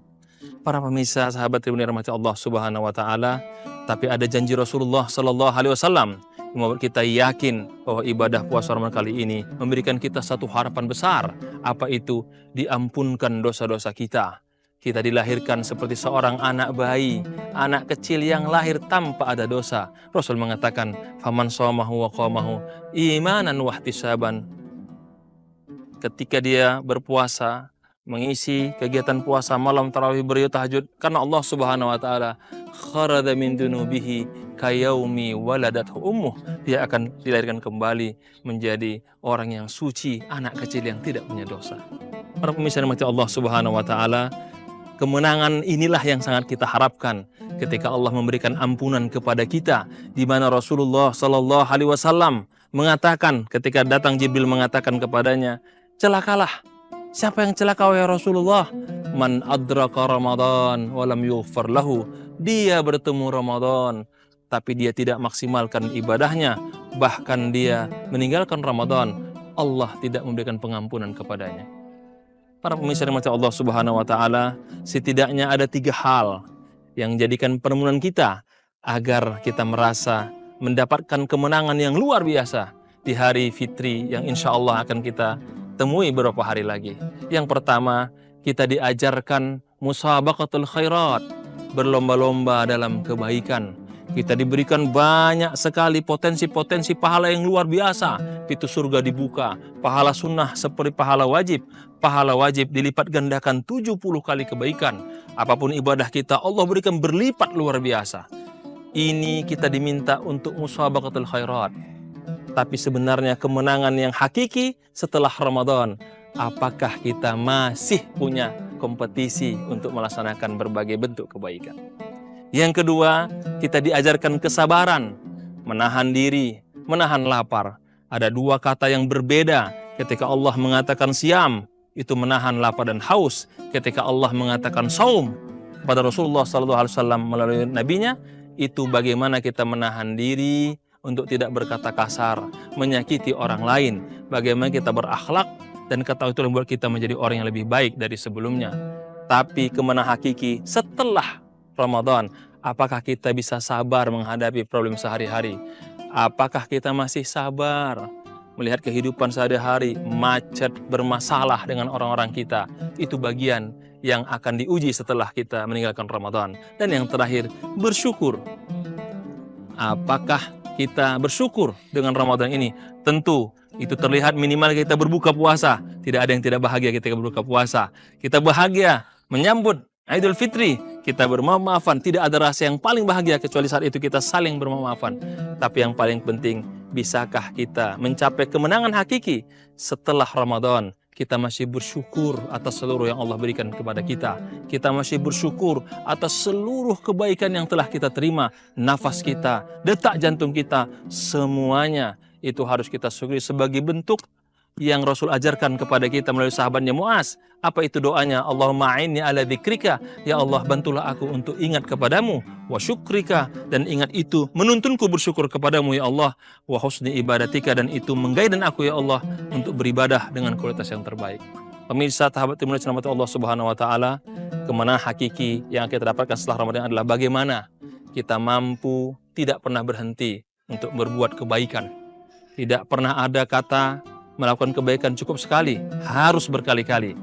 Para pemirsa, sahabat Tribun yang dirahmati Allah Subhanahu wa taala, tapi ada janji Rasulullah sallallahu alaihi wasallam yang membuat kita yakin bahwa ibadah puasa Ramadan kali ini memberikan kita satu harapan besar. Apa itu? Diampunkan dosa-dosa kita. Kita dilahirkan seperti seorang anak bayi, anak kecil yang lahir tanpa ada dosa. Rasul mengatakan, "Faman shamahu wa qamahu imanan wa ihtisaban." Ketika dia berpuasa, mengisi kegiatan puasa malam tarawih beribadah tahajud karena Allah Subhanahu wa taala, kharada min dunubihi kayaumi waladathu ummuh. Dia akan dilahirkan kembali menjadi orang yang suci, anak kecil yang tidak punya dosa. Para pemirsa yang dirahmati Allah Subhanahu wa taala, kemenangan inilah yang sangat kita harapkan ketika Allah memberikan ampunan kepada kita, di mana Rasulullah sallallahu alaihi wasallam mengatakan ketika datang Jibril mengatakan kepadanya, "Celakalah." Siapa yang celaka ya Rasulullah? Man adraka Ramadan walam yughfar lahu. Dia bertemu Ramadan tapi dia tidak maksimalkan ibadahnya, bahkan dia meninggalkan Ramadan, Allah tidak memberikan pengampunan kepadanya. Para pemirsa yang dirahmati Allah Subhanahu wa taala, setidaknya ada 3 hal yang menjadikan permohonan kita agar kita merasa mendapatkan kemenangan yang luar biasa di hari fitri yang insya Allah akan kita temui beberapa hari lagi. Yang pertama, kita diajarkan musabaqatul khairat, berlomba-lomba dalam kebaikan. Kita diberikan banyak sekali potensi-potensi pahala yang luar biasa. Pintu surga dibuka, pahala sunnah seperti pahala wajib dilipat gandakan 70 kali kebaikan. Apapun ibadah kita, Allah berikan berlipat luar biasa. Ini kita diminta untuk musabaqatul khairat. Tapi sebenarnya kemenangan yang hakiki setelah Ramadan, apakah kita masih punya kompetisi untuk melaksanakan berbagai bentuk kebaikan? Yang kedua, kita diajarkan kesabaran, menahan diri, menahan lapar. Ada 2 kata yang berbeda ketika Allah mengatakan siam, itu menahan lapar dan haus. Ketika Allah mengatakan saum kepada Rasulullah SAW melalui nabinya, itu bagaimana kita menahan diri untuk tidak berkata kasar, menyakiti orang lain, bagaimana kita berakhlak, dan kata itu membuat kita menjadi orang yang lebih baik dari sebelumnya. Tapi kemenangan hakiki setelah Ramadan, apakah kita bisa sabar menghadapi problem sehari-hari? Apakah kita masih sabar melihat kehidupan sehari-hari macet, bermasalah dengan orang-orang kita? Itu bagian yang akan diuji setelah kita meninggalkan Ramadan. Dan yang terakhir, bersyukur. Apakah kita bersyukur dengan Ramadan ini? Tentu itu terlihat minimal kita berbuka puasa. Tidak ada yang tidak bahagia ketika berbuka puasa. Kita bahagia menyambut Idul Fitri, kita bermaaf-maafan. Tidak ada rasa yang paling bahagia kecuali saat itu kita saling bermaaf-maafan. Tapi yang paling penting, bisakah kita mencapai kemenangan hakiki setelah Ramadan? Kita masih bersyukur atas seluruh yang Allah berikan kepada kita. Kita masih bersyukur atas seluruh kebaikan yang telah kita terima. Nafas kita, detak jantung kita, semuanya itu harus kita syukuri sebagai bentuk yang Rasul ajarkan kepada kita melalui sahabatnya Muaz. Apa itu doanya? Allahumma a'inni ala dzikrika, ya Allah bantulah aku untuk ingat kepadamu, wa syukrika, dan ingat itu menuntunku bersyukur kepadamu ya Allah, wa husni ibadatika, dan itu menggaidan aku ya Allah untuk beribadah dengan kualitas yang terbaik. Pemirsa, sahabat Tribun yang dirahmati Allah Subhanahu wa taala, kemenangan hakiki yang kita dapatkan setelah Ramadan adalah bagaimana kita mampu tidak pernah berhenti untuk berbuat kebaikan. Tidak pernah ada kata melakukan kebaikan cukup sekali, harus berkali-kali.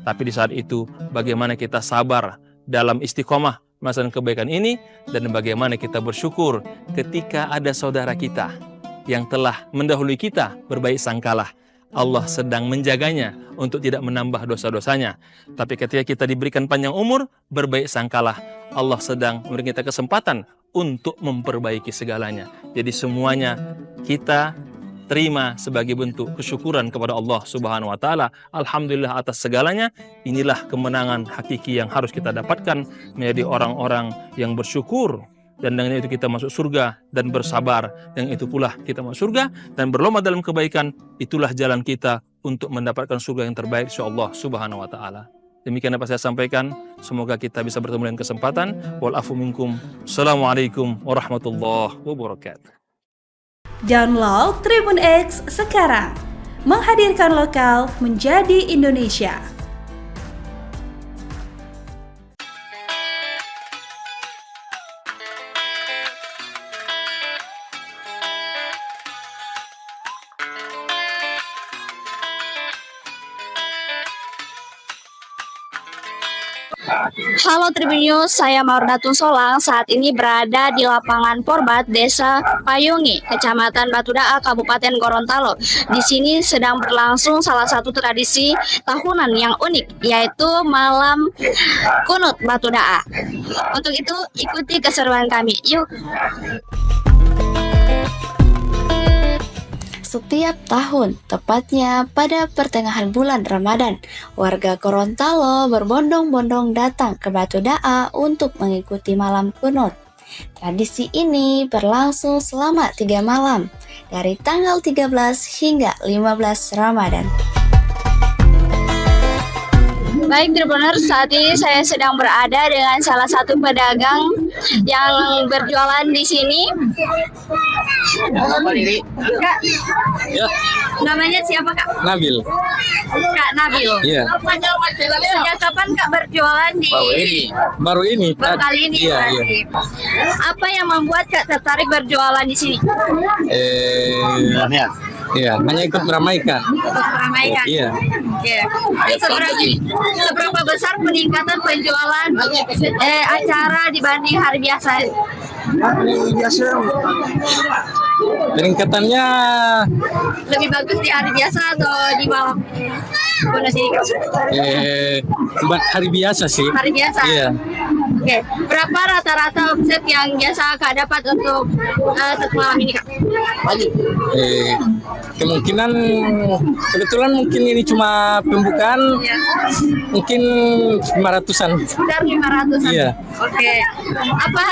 Tapi di saat itu, bagaimana kita sabar dalam istiqomah melaksanakan kebaikan ini, dan bagaimana kita bersyukur ketika ada saudara kita yang telah mendahului kita, berbaik sangkalah. Allah sedang menjaganya untuk tidak menambah dosa-dosanya. Tapi ketika kita diberikan panjang umur, berbaik sangkalah. Allah sedang memberi kita kesempatan untuk memperbaiki segalanya. Jadi semuanya kita terima sebagai bentuk kesyukuran kepada Allah Subhanahu wa taala. Alhamdulillah atas segalanya. Inilah kemenangan hakiki yang harus kita dapatkan, menjadi orang-orang yang bersyukur, dan dengan itu kita masuk surga dan bersabar. Dengan itu pula kita masuk surga dan berlomba dalam kebaikan. Itulah jalan kita untuk mendapatkan surga yang terbaik insyaallah Subhanahu wa taala. Demikian dapat saya sampaikan. Semoga kita bisa bertemu dengan kesempatan. Wal afu minkum. Assalamualaikum warahmatullahi wabarakatuh. Download Tribun X sekarang, menghadirkan lokal menjadi Indonesia. Halo Tribunnews, saya Maurdatun Solang. Saat ini berada di lapangan Porbat, Desa Payungi, Kecamatan Batudaa, Kabupaten Gorontalo. Di sini sedang berlangsung salah satu tradisi tahunan yang unik, yaitu malam kunut Batudaa. Untuk itu, ikuti keseruan kami. Yuk! Setiap tahun, tepatnya pada pertengahan bulan Ramadan, warga Gorontalo berbondong-bondong datang ke Batudaa untuk mengikuti malam kunut. Tradisi ini berlangsung selama 3 malam, dari tanggal 13 hingga 15 Ramadan. Baik Tribuners, saat ini saya sedang berada dengan salah satu pedagang yang berjualan di sini. Kak, Ya, namanya siapa Kak? Nabil. Kak Nabil. Iya. Sejak kapan Kak berjualan di Baru ini. baru kali ini? Iya, iya. berarti? Apa yang membuat Kak tertarik berjualan di sini? Iya, hanya ikut meramaikan. Meramaikan. Iya. Oke. Seberapa besar peningkatan penjualan acara dibanding hari biasa? Peningkatannya Lebih bagus di hari biasa atau di malam? Bonus ini Kak? hari biasa sih. Hari biasa. Iya. Oke. Berapa rata-rata omset yang biasa Kak dapat untuk satu malam ini Kak? Kemungkinan kebetulan mungkin ini cuma pembukaan, Iya. mungkin 500-an. Sekitar 500-an. Iya. Oke. Apa